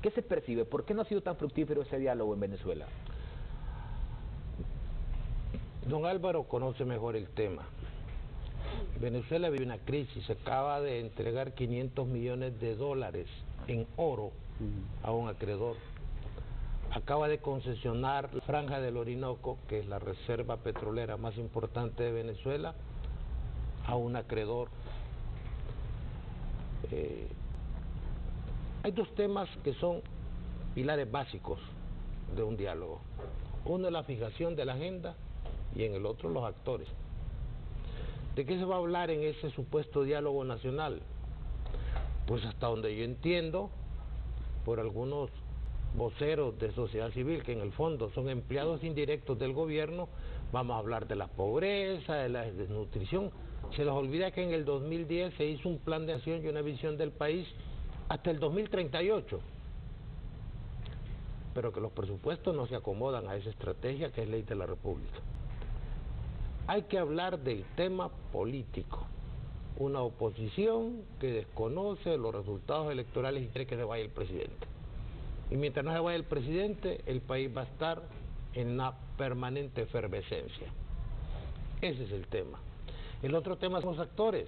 ¿qué se percibe? ¿Por qué no ha sido tan fructífero ese diálogo en Venezuela? Don Álvaro conoce mejor el tema. Venezuela vive una crisis, se acaba de entregar 500 millones de dólares en oro a un acreedor. Acaba de concesionar la Franja del Orinoco, que es la reserva petrolera más importante de Venezuela, a un acreedor. Hay dos temas que son pilares básicos de un diálogo. Uno es la fijación de la agenda y en el otro los actores. ¿De qué se va a hablar en ese supuesto diálogo nacional? Pues hasta donde yo entiendo, por algunos voceros de sociedad civil, que en el fondo son empleados indirectos del gobierno, vamos a hablar de la pobreza, de la desnutrición. Se les olvida que en el 2010 se hizo un plan de acción y una visión del país hasta el 2038, pero que los presupuestos no se acomodan a esa estrategia que es ley de la República. Hay que hablar del tema político. Una oposición que desconoce los resultados electorales y quiere que se vaya el presidente. Y mientras no se vaya el presidente, el país va a estar en una permanente efervescencia. Ese es el tema. El otro tema son los actores.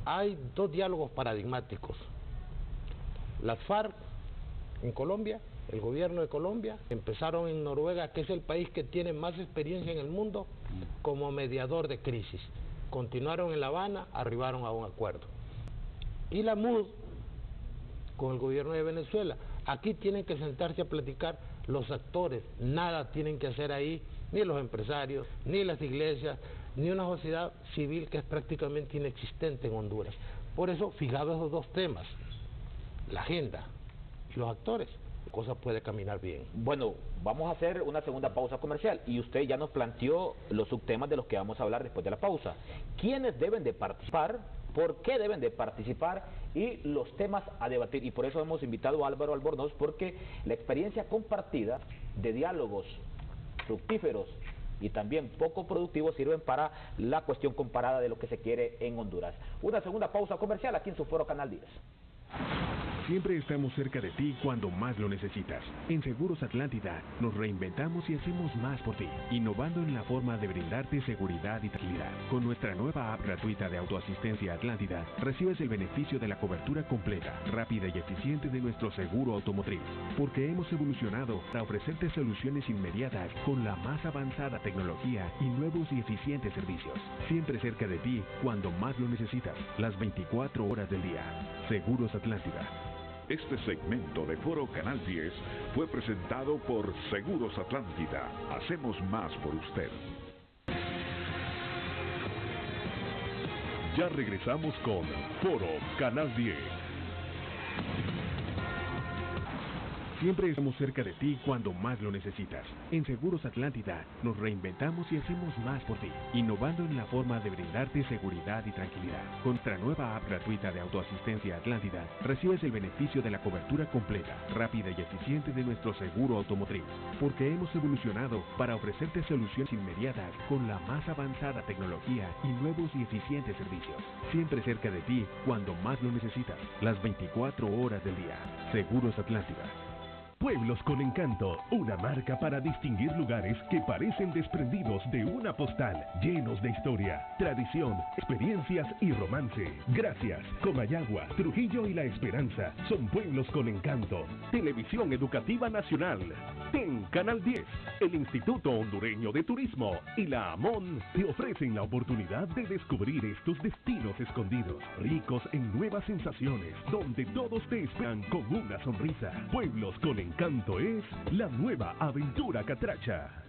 Hay dos diálogos paradigmáticos. Las FARC en Colombia, el gobierno de Colombia, empezaron en Noruega, que es el país que tiene más experiencia en el mundo como mediador de crisis. Continuaron en La Habana, arribaron a un acuerdo. Y la MUD, con el gobierno de Venezuela, aquí tienen que sentarse a platicar los actores, nada tienen que hacer ahí, ni los empresarios, ni las iglesias, ni una sociedad civil que es prácticamente inexistente en Honduras. Por eso, fijados esos dos temas, la agenda y los actores, la cosa puede caminar bien. Bueno, vamos a hacer una segunda pausa comercial y usted ya nos planteó los subtemas de los que vamos a hablar después de la pausa. ¿Quiénes deben de participar? ¿Por qué deben de participar? Y los temas a debatir. Y por eso hemos invitado a Álvaro Albornoz, porque la experiencia compartida de diálogos fructíferos y también poco productivos sirven para la cuestión comparada de lo que se quiere en Honduras. Una segunda pausa comercial aquí en su foro Canal 10. Siempre estamos cerca de ti cuando más lo necesitas. En Seguros Atlántida nos reinventamos y hacemos más por ti, innovando en la forma de brindarte seguridad y tranquilidad. Con nuestra nueva app gratuita de autoasistencia Atlántida, recibes el beneficio de la cobertura completa, rápida y eficiente de nuestro seguro automotriz, porque hemos evolucionado para ofrecerte soluciones inmediatas con la más avanzada tecnología y nuevos y eficientes servicios. Siempre cerca de ti cuando más lo necesitas, las 24 horas del día. Seguros Atlántida. Este segmento de Foro Canal 10 fue presentado por Seguros Atlántida. Hacemos más por usted. Ya regresamos con Foro Canal 10. Siempre estamos cerca de ti cuando más lo necesitas. En Seguros Atlántida nos reinventamos y hacemos más por ti, innovando en la forma de brindarte seguridad y tranquilidad. Con nuestra nueva app gratuita de autoasistencia Atlántida, recibes el beneficio de la cobertura completa, rápida y eficiente de nuestro seguro automotriz, porque hemos evolucionado para ofrecerte soluciones inmediatas con la más avanzada tecnología y nuevos y eficientes servicios. Siempre cerca de ti cuando más lo necesitas, las 24 horas del día. Seguros Atlántida. Pueblos con Encanto, una marca para distinguir lugares que parecen desprendidos de una postal, llenos de historia, tradición, experiencias y romance. Gracias, Comayagua, Trujillo y La Esperanza son pueblos con encanto. Televisión Educativa Nacional. En Canal 10, el Instituto Hondureño de Turismo y la AMON te ofrecen la oportunidad de descubrir estos destinos escondidos, ricos en nuevas sensaciones, donde todos te esperan con una sonrisa. Pueblos con Encanto es la nueva aventura catracha.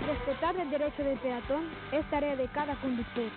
Respetar el derecho del peatón es tarea de cada conductor.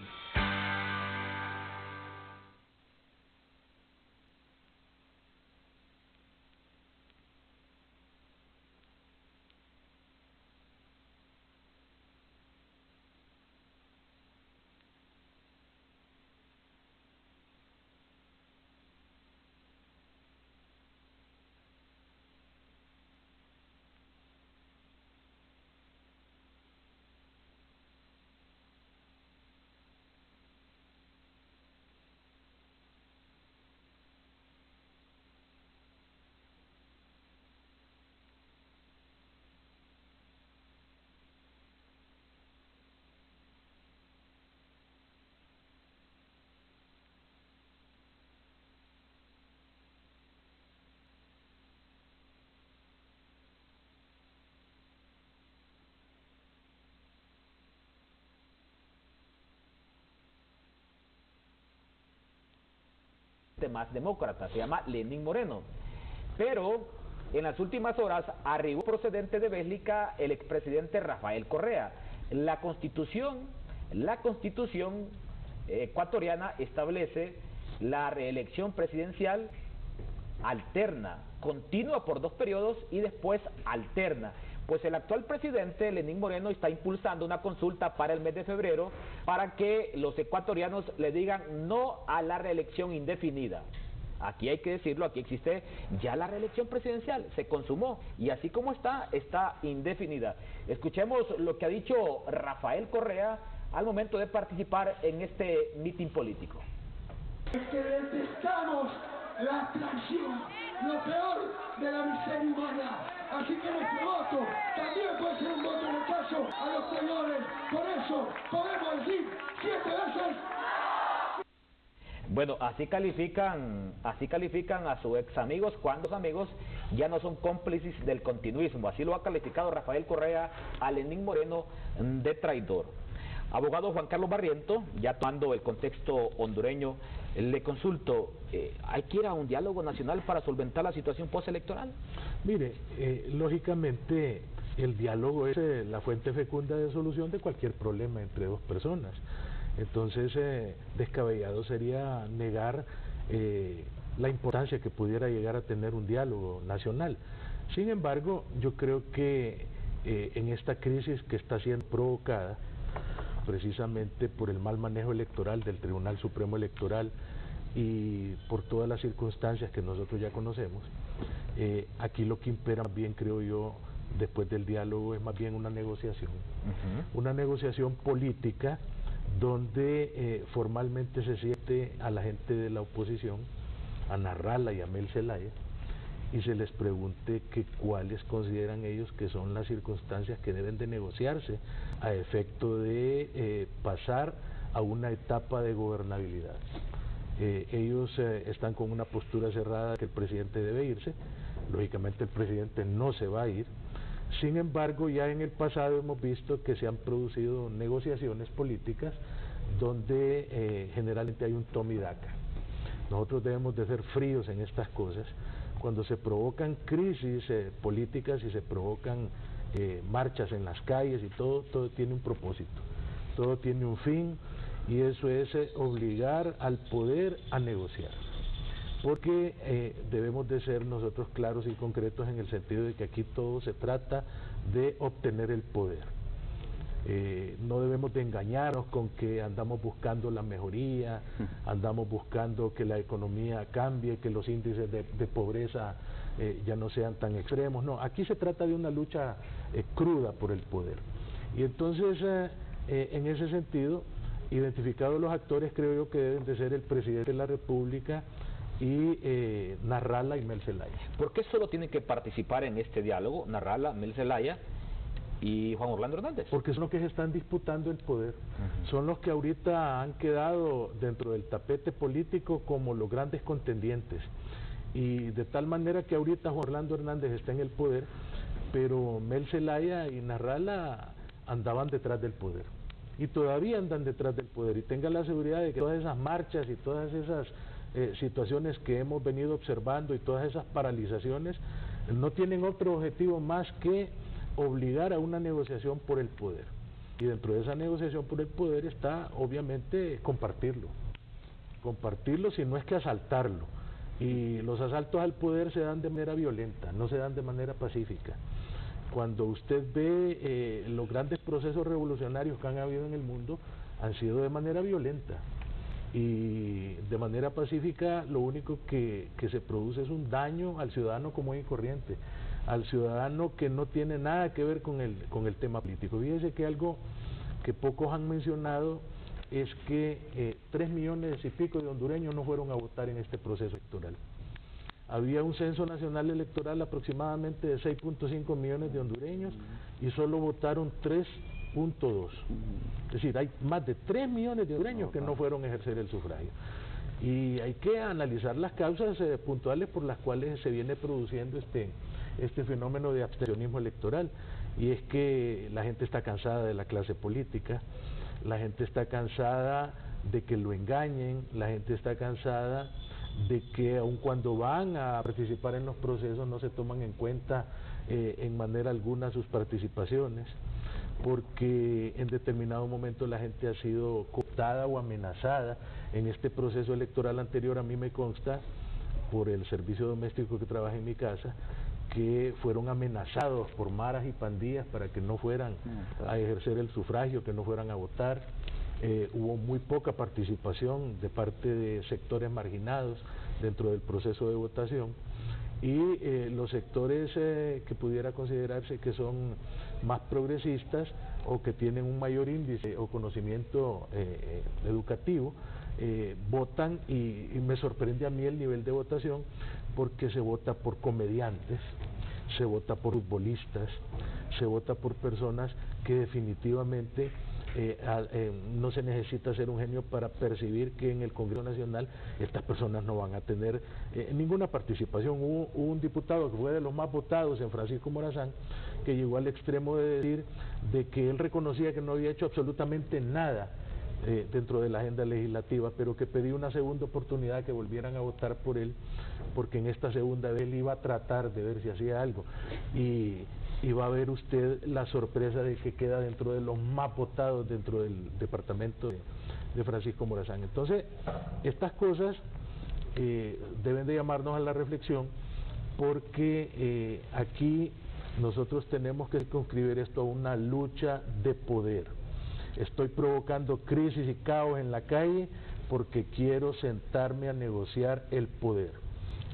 más demócrata, se llama Lenín Moreno. Pero en las últimas horas arribó procedente de Bélgica el expresidente Rafael Correa. La constitución ecuatoriana establece la reelección presidencial alterna, continua por 2 periodos y después alterna. Pues el actual presidente, Lenín Moreno, está impulsando una consulta para el mes de febrero para que los ecuatorianos le digan no a la reelección indefinida. Aquí hay que decirlo, aquí existe ya la reelección presidencial, se consumó y así como está indefinida. Escuchemos lo que ha dicho Rafael Correa al momento de participar en este mitin político. Es que detestamos la traición, lo peor de la miseria humana. Así que nuestro voto también puede ser un voto de rechazo a los traidores. Por eso podemos decir 7 veces. Bueno, así califican a sus ex amigos cuando los amigos ya no son cómplices del continuismo. Así lo ha calificado Rafael Correa a Lenín Moreno de traidor. Abogado Juan Carlos Barriento, ya tomando el contexto hondureño, le consulto, ¿hay que ir a un diálogo nacional para solventar la situación postelectoral? Mire, lógicamente el diálogo es la fuente fecunda de solución de cualquier problema entre dos personas. Entonces, descabellado sería negar la importancia que pudiera llegar a tener un diálogo nacional. Sin embargo, yo creo que en esta crisis que está siendo provocada precisamente por el mal manejo electoral del Tribunal Supremo Electoral y por todas las circunstancias que nosotros ya conocemos, aquí lo que impera más bien, creo yo, después del diálogo es más bien una negociación, una negociación política donde formalmente se siente a la gente de la oposición, a Narrala y a Mel Zelaya, y se les pregunte que cuáles consideran ellos que son las circunstancias que deben de negociarse a efecto de pasar a una etapa de gobernabilidad. Ellos están con una postura cerrada que el presidente debe irse, lógicamente el presidente no se va a ir. Sin embargo, ya en el pasado hemos visto que se han producido negociaciones políticas donde generalmente hay un toma y daca. Nosotros debemos de ser fríos en estas cosas. Cuando se provocan crisis políticas y se provocan marchas en las calles y todo tiene un propósito, todo tiene un fin, y eso es obligar al poder a negociar. Porque debemos de ser nosotros claros y concretos en el sentido de que aquí todo se trata de obtener el poder. No debemos de engañarnos con que andamos buscando la mejoría, andamos buscando que la economía cambie, que los índices de pobreza ya no sean tan extremos. No, aquí se trata de una lucha cruda por el poder. Y entonces, en ese sentido, identificados los actores, creo yo que deben de ser el presidente de la República y Narrala y Mel Zelaya. ¿Por qué solo tienen que participar en este diálogo Narrala, Mel Zelaya y Juan Orlando Hernández? Porque son los que se están disputando el poder, son los que ahorita han quedado dentro del tapete político como los grandes contendientes, y de tal manera que ahorita Juan Orlando Hernández está en el poder, pero Mel Zelaya y Narrala andaban detrás del poder y todavía andan detrás del poder, y tengan la seguridad de que todas esas marchas y todas esas situaciones que hemos venido observando y todas esas paralizaciones no tienen otro objetivo más que obligar a una negociación por el poder, y dentro de esa negociación por el poder está obviamente compartirlo, si no es que asaltarlo, y los asaltos al poder se dan de manera violenta, no se dan de manera pacífica. Cuando usted ve los grandes procesos revolucionarios que han habido en el mundo, han sido de manera violenta, y de manera pacífica lo único que se produce es un daño al ciudadano común y corriente, al ciudadano que no tiene nada que ver con el tema político. Fíjese que algo que pocos han mencionado es que 3 millones y pico de hondureños no fueron a votar en este proceso electoral. Había un censo nacional electoral aproximadamente de 6.5 millones de hondureños y solo votaron 3.2. Es decir, hay más de 3 millones de hondureños que no fueron a ejercer el sufragio. Y hay que analizar las causas puntuales por las cuales se viene produciendo este fenómeno de abstencionismo electoral, y es que la gente está cansada de la clase política, la gente está cansada de que lo engañen, la gente está cansada de que aun cuando van a participar en los procesos no se toman en cuenta en manera alguna sus participaciones, porque en determinado momento la gente ha sido cooptada o amenazada. En este proceso electoral anterior a mí me consta, por el servicio doméstico que trabaja en mi casa, que fueron amenazados por maras y pandillas para que no fueran a ejercer el sufragio, que no fueran a votar. Hubo muy poca participación de parte de sectores marginados dentro del proceso de votación, y los sectores que pudiera considerarse que son más progresistas o que tienen un mayor índice o conocimiento educativo, votan, y me sorprende a mí el nivel de votación, porque se vota por comediantes, se vota por futbolistas, se vota por personas que definitivamente no se necesita ser un genio para percibir que en el Congreso Nacional estas personas no van a tener ninguna participación. Hubo un diputado que fue de los más votados, en Francisco Morazán, que llegó al extremo de decir de que él reconocía que no había hecho absolutamente nada dentro de la agenda legislativa, pero que pedía una segunda oportunidad, que volvieran a votar por él, porque en esta segunda vez él iba a tratar de ver si hacía algo, y va a ver usted la sorpresa de que queda dentro de los más votados dentro del departamento de Francisco Morazán. Entonces, estas cosas deben de llamarnos a la reflexión, porque aquí nosotros tenemos que circunscribir esto a una lucha de poder. Estoy provocando crisis y caos en la calle porque quiero sentarme a negociar el poder.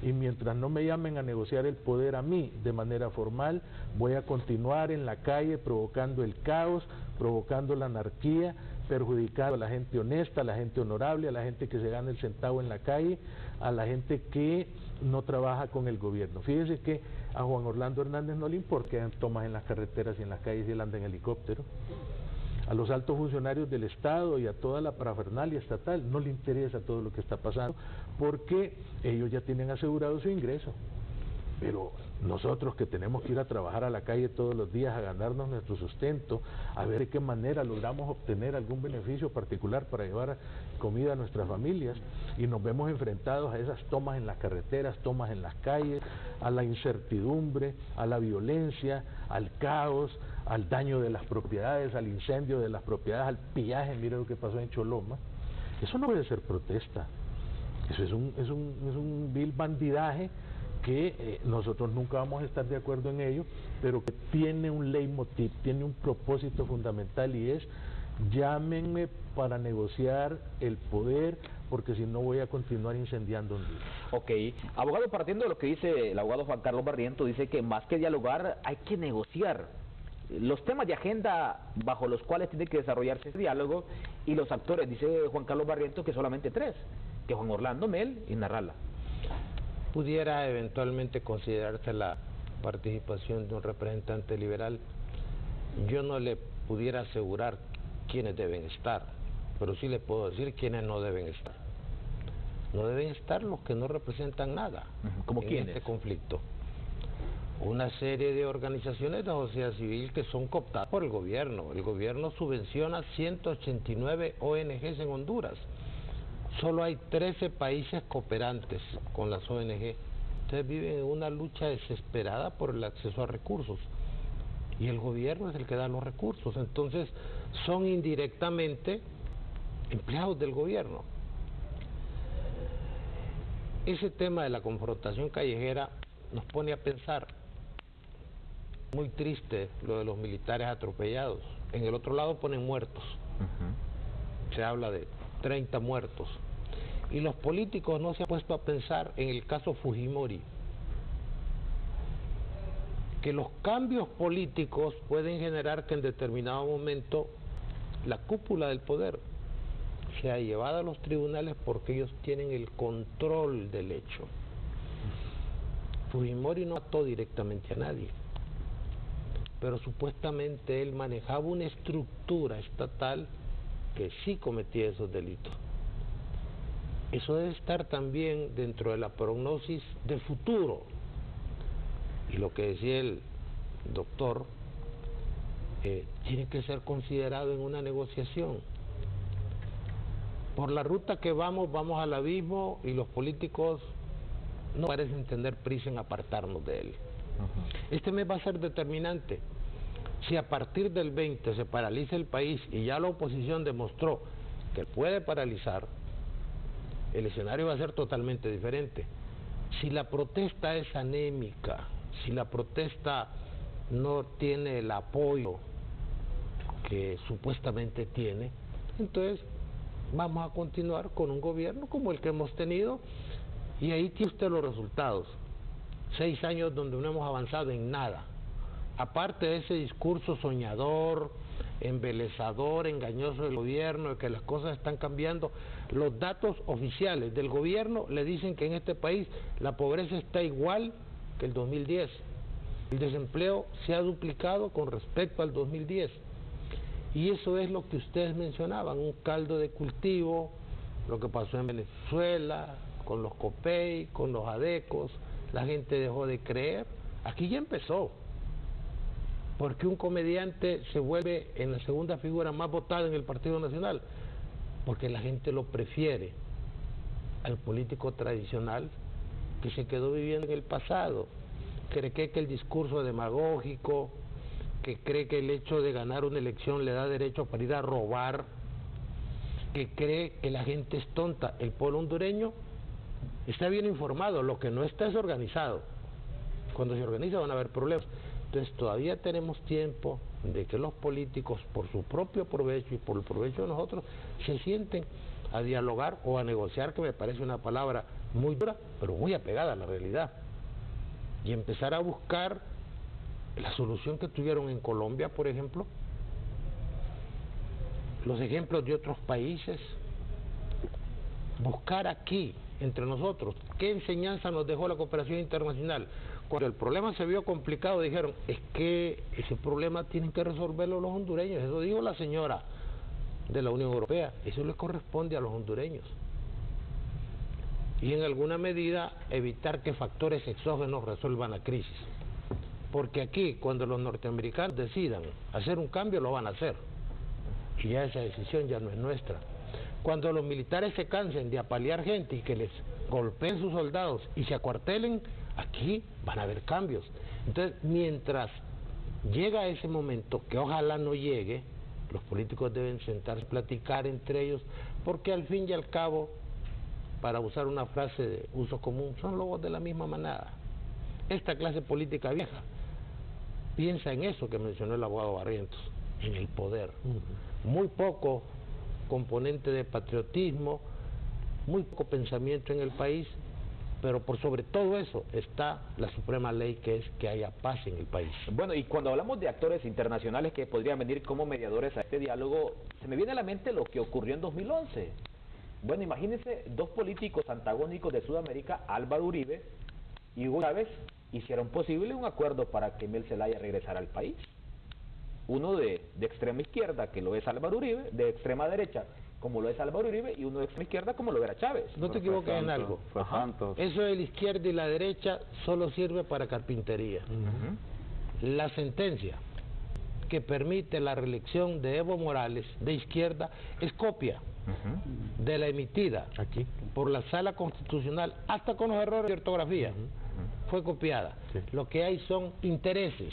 Y mientras no me llamen a negociar el poder a mí de manera formal, voy a continuar en la calle provocando el caos, provocando la anarquía, perjudicando a la gente honesta, a la gente honorable, a la gente que se gana el centavo en la calle, a la gente que no trabaja con el gobierno. Fíjese que a Juan Orlando Hernández no le importa que hagan tomas en las carreteras y en las calles y él anda en helicóptero. A los altos funcionarios del Estado y a toda la parafernalia estatal no le interesa todo lo que está pasando, porque ellos ya tienen asegurado su ingreso. Pero nosotros, que tenemos que ir a trabajar a la calle todos los días a ganarnos nuestro sustento, a ver de qué manera logramos obtener algún beneficio particular para llevar comida a nuestras familias, y nos vemos enfrentados a esas tomas en las carreteras, tomas en las calles, a la incertidumbre, a la violencia, al caos, al daño de las propiedades, al incendio de las propiedades, al pillaje. Mire lo que pasó en Choloma. Eso no puede ser protesta, eso es un vil bandidaje que nosotros nunca vamos a estar de acuerdo en ello, pero que tiene un leitmotiv, tiene un propósito fundamental, y es: llámenme para negociar el poder, porque si no voy a continuar incendiando un día. Ok, abogado, partiendo de lo que dice el abogado Juan Carlos Barriento, dice que más que dialogar hay que negociar los temas de agenda bajo los cuales tiene que desarrollarse ese diálogo, y los actores, dice Juan Carlos Barriento, que solamente 3, que Juan Orlando, Mel y Narrala. Pudiera eventualmente considerarse la participación de un representante liberal. Yo no le pudiera asegurar quiénes deben estar, pero sí le puedo decir quiénes no deben estar. No deben estar los que no representan nada ¿Como en quiénes? este conflicto. Una serie de organizaciones de la sociedad civil que son cooptadas por el gobierno. El gobierno subvenciona 189 ONGs en Honduras. Solo hay 13 países cooperantes con las ONG. Ustedes viven en una lucha desesperada por el acceso a recursos, y el gobierno es el que da los recursos. Entonces son indirectamente empleados del gobierno. Ese tema de la confrontación callejera nos pone a pensar. Muy triste lo de los militares atropellados. En el otro lado ponen muertos. Se habla de 30 muertos. Y los políticos no se han puesto a pensar en el caso Fujimori, que los cambios políticos pueden generar que en determinado momento la cúpula del poder sea llevada a los tribunales, porque ellos tienen el control del hecho. Fujimori no mató directamente a nadie, pero supuestamente él manejaba una estructura estatal que sí cometía esos delitos. Eso debe estar también dentro de la prognosis de futuro. Y lo que decía el doctor, tiene que ser considerado en una negociación. Por la ruta que vamos al abismo y los políticos no parecen tener prisa en apartarnos de él. Este mes va a ser determinante. Si a partir del 20 se paraliza el país y ya la oposición demostró que puede paralizar, el escenario va a ser totalmente diferente. Si la protesta es anémica, si la protesta no tiene el apoyo que supuestamente tiene, entonces vamos a continuar con un gobierno como el que hemos tenido, y ahí tiene usted los resultados. 6 años donde no hemos avanzado en nada, aparte de ese discurso soñador, embelezador, engañoso del gobierno, de que las cosas están cambiando. Los datos oficiales del gobierno le dicen que en este país la pobreza está igual que el 2010. El desempleo se ha duplicado con respecto al 2010. Y eso es lo que ustedes mencionaban, un caldo de cultivo, lo que pasó en Venezuela, con los COPEI, con los ADECOS, la gente dejó de creer. Aquí ya empezó. ¿Por qué un comediante se vuelve en la segunda figura más votada en el Partido Nacional? Porque la gente lo prefiere al político tradicional que se quedó viviendo en el pasado, que cree que el discurso demagógico, que cree que el hecho de ganar una elección le da derecho para ir a robar, que cree que la gente es tonta. El pueblo hondureño está bien informado, lo que no está es organizado. Cuando se organiza van a haber problemas. Entonces todavía tenemos tiempo de que los políticos, por su propio provecho y por el provecho de nosotros, se sienten a dialogar o a negociar, que me parece una palabra muy dura, pero muy apegada a la realidad, y empezar a buscar la solución que tuvieron en Colombia, por ejemplo, los ejemplos de otros países, buscar aquí, entre nosotros, qué enseñanza nos dejó la cooperación internacional. Cuando el problema se vio complicado, dijeron, es que ese problema tienen que resolverlo los hondureños. Eso dijo la señora de la Unión Europea, eso le corresponde a los hondureños. Y en alguna medida evitar que factores exógenos resuelvan la crisis. Porque aquí, cuando los norteamericanos decidan hacer un cambio, lo van a hacer. Y ya esa decisión ya no es nuestra. Cuando los militares se cansen de apalear gente y que les golpeen sus soldados y se acuartelen, aquí van a haber cambios. Entonces, mientras llega ese momento, que ojalá no llegue, los políticos deben sentarse, platicar entre ellos, porque al fin y al cabo, para usar una frase de uso común, son lobos de la misma manada. Esta clase política vieja piensa en eso que mencionó el abogado Barrientos, en el poder. Muy poco componente de patriotismo, muy poco pensamiento en el país, pero por sobre todo eso está la suprema ley, que es que haya paz en el país. Bueno, y cuando hablamos de actores internacionales que podrían venir como mediadores a este diálogo, se me viene a la mente lo que ocurrió en 2011. Bueno, imagínense, dos políticos antagónicos de Sudamérica, Álvaro Uribe y Hugo Chávez, hicieron posible un acuerdo para que Emil Zelaya regresara al país. Uno de extrema izquierda, que lo es Álvaro Uribe, de extrema derecha, como lo es Álvaro Uribe, y uno de extrema izquierda, como lo era Chávez. No te equivoques en algo. Eso de la izquierda y la derecha solo sirve para carpintería. La sentencia que permite la reelección de Evo Morales, de izquierda, es copia de la emitida aquí por la Sala Constitucional, hasta con los errores de ortografía. Fue copiada. Lo que hay son intereses.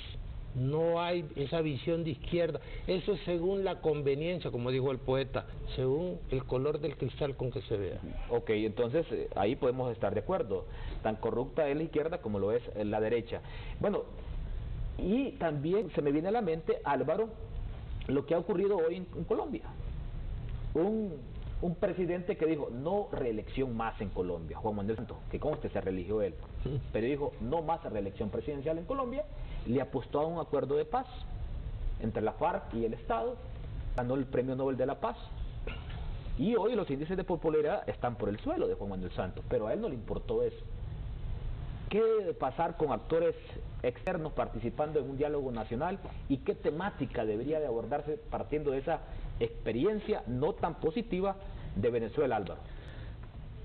No hay esa visión de izquierda. Eso es según la conveniencia, como dijo el poeta, según el color del cristal con que se vea. Ok, entonces ahí podemos estar de acuerdo. Tan corrupta es la izquierda como lo es la derecha. Bueno, y también se me viene a la mente, Álvaro, lo que ha ocurrido hoy en Colombia. Un presidente que dijo no reelección más en Colombia, Juan Manuel Santos, que conste se religió él, pero dijo no más reelección presidencial en Colombia, le apostó a un acuerdo de paz entre la FARC y el Estado, ganó el Premio Nobel de la Paz, y hoy los índices de popularidad están por el suelo de Juan Manuel Santos, pero a él no le importó eso. ¿Qué debe pasar con actores externos participando en un diálogo nacional y qué temática debería de abordarse partiendo de esa experiencia no tan positiva de Venezuela, Álvaro?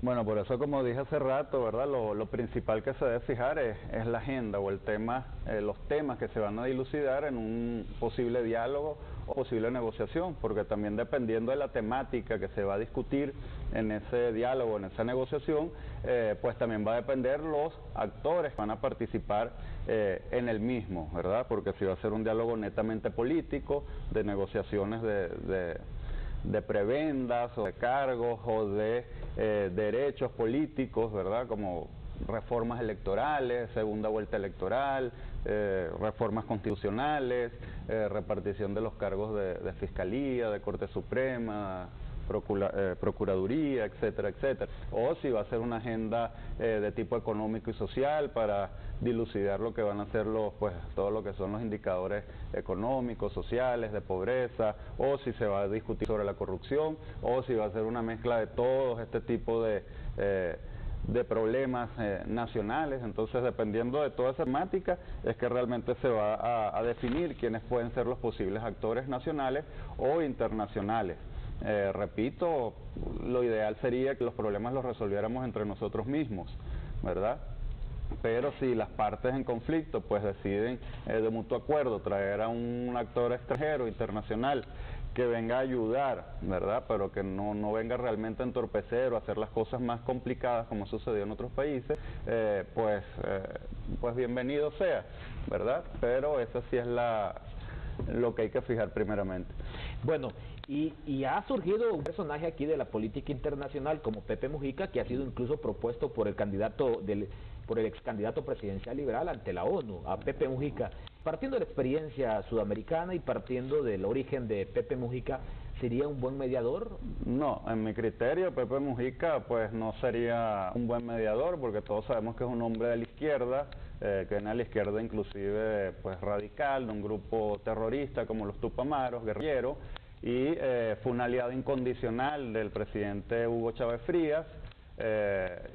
Bueno, por eso, como dije hace rato, ¿verdad? Lo principal que se debe fijar es la agenda o el tema, los temas que se van a dilucidar en un posible diálogo o posible negociación, porque también dependiendo de la temática que se va a discutir en ese diálogo, en esa negociación, pues también va a depender los actores que van a participar en el mismo, ¿verdad? Porque si va a ser un diálogo netamente político, de negociaciones de prebendas o de cargos o de derechos políticos, ¿verdad? Como reformas electorales, segunda vuelta electoral, reformas constitucionales, repartición de los cargos de Fiscalía, de Corte Suprema, Procuraduría, etcétera, etcétera. O si va a ser una agenda de tipo económico y social para dilucidar lo que van a ser todo lo que son los indicadores económicos, sociales, de pobreza, o si se va a discutir sobre la corrupción, o si va a ser una mezcla de todos este tipo de problemas nacionales. Entonces, dependiendo de toda esa temática, es que realmente se va a definir quiénes pueden ser los posibles actores nacionales o internacionales. Repito, lo ideal sería que los problemas los resolviéramos entre nosotros mismos, ¿verdad? Pero si las partes en conflicto pues deciden de mutuo acuerdo traer a un actor extranjero, internacional, que venga a ayudar, ¿verdad? Pero que no venga realmente a entorpecer o a hacer las cosas más complicadas como sucedió en otros países, pues bienvenido sea, ¿verdad? Pero eso sí es lo que hay que fijar primeramente. Bueno, y ha surgido un personaje aquí de la política internacional como Pepe Mujica, que ha sido incluso propuesto por el ex candidato presidencial liberal ante la ONU, a Pepe Mujica. Partiendo de la experiencia sudamericana y partiendo del origen de Pepe Mujica, ¿sería un buen mediador? No, en mi criterio Pepe Mujica pues no sería un buen mediador, porque todos sabemos que es un hombre de la izquierda, que viene a la izquierda inclusive pues radical, de un grupo terrorista como los Tupamaros, guerrilleros, y fue un aliado incondicional del presidente Hugo Chávez Frías,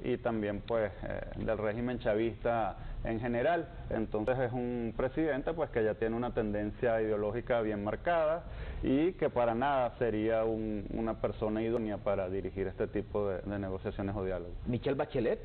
y también pues del régimen chavista en general. Entonces es un presidente pues que ya tiene una tendencia ideológica bien marcada y que para nada sería una persona idónea para dirigir este tipo de negociaciones o diálogos. ¿Michelle Bachelet?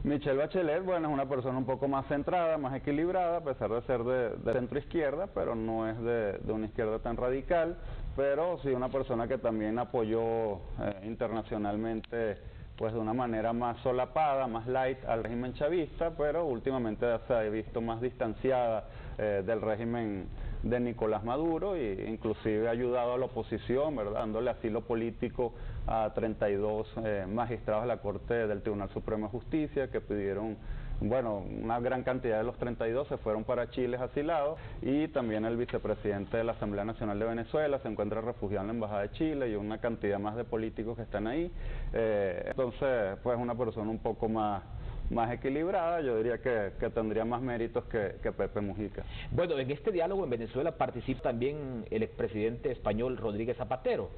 Michelle Bachelet, bueno, es una persona un poco más centrada, más equilibrada, a pesar de ser de centro izquierda, pero no es de una izquierda tan radical, pero sí una persona que también apoyó internacionalmente pues de una manera más solapada, más light al régimen chavista, pero últimamente se ha visto más distanciada del régimen de Nicolás Maduro, e inclusive ha ayudado a la oposición, ¿verdad?, dándole asilo político a 32 magistrados de la Corte del Tribunal Supremo de Justicia que pidieron, bueno, una gran cantidad de los 32 se fueron para Chile asilados, y también el vicepresidente de la Asamblea Nacional de Venezuela se encuentra refugiado en la Embajada de Chile, y una cantidad más de políticos que están ahí. Entonces, pues una persona un poco más equilibrada, yo diría que tendría más méritos que Pepe Mujica. Bueno, en este diálogo en Venezuela participa también el expresidente español Rodríguez Zapatero,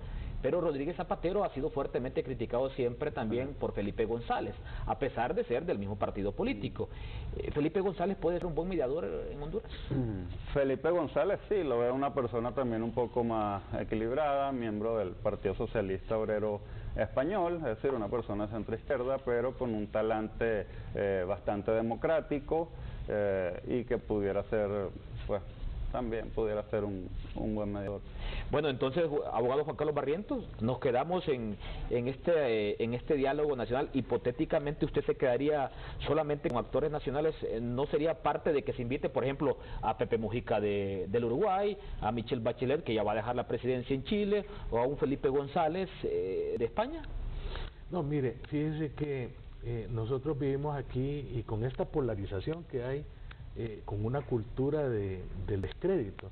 pero Rodríguez Zapatero ha sido fuertemente criticado siempre también por Felipe González, a pesar de ser del mismo partido político. ¿Felipe González puede ser un buen mediador en Honduras? Felipe González sí, lo veo una persona también un poco más equilibrada, miembro del Partido Socialista Obrero Español, es decir, una persona de centro izquierda, pero con un talante bastante democrático, y que pudiera ser, pues, también pudiera ser un buen mediador. Bueno, entonces, abogado Juan Carlos Barrientos, nos quedamos en este diálogo nacional. Hipotéticamente, ¿usted se quedaría solamente con actores nacionales? ¿No sería parte de que se invite, por ejemplo, a Pepe Mujica del Uruguay, a Michelle Bachelet, que ya va a dejar la presidencia en Chile, o a un Felipe González de España? No, mire, fíjese que nosotros vivimos aquí, y con esta polarización que hay, con una cultura del descrédito,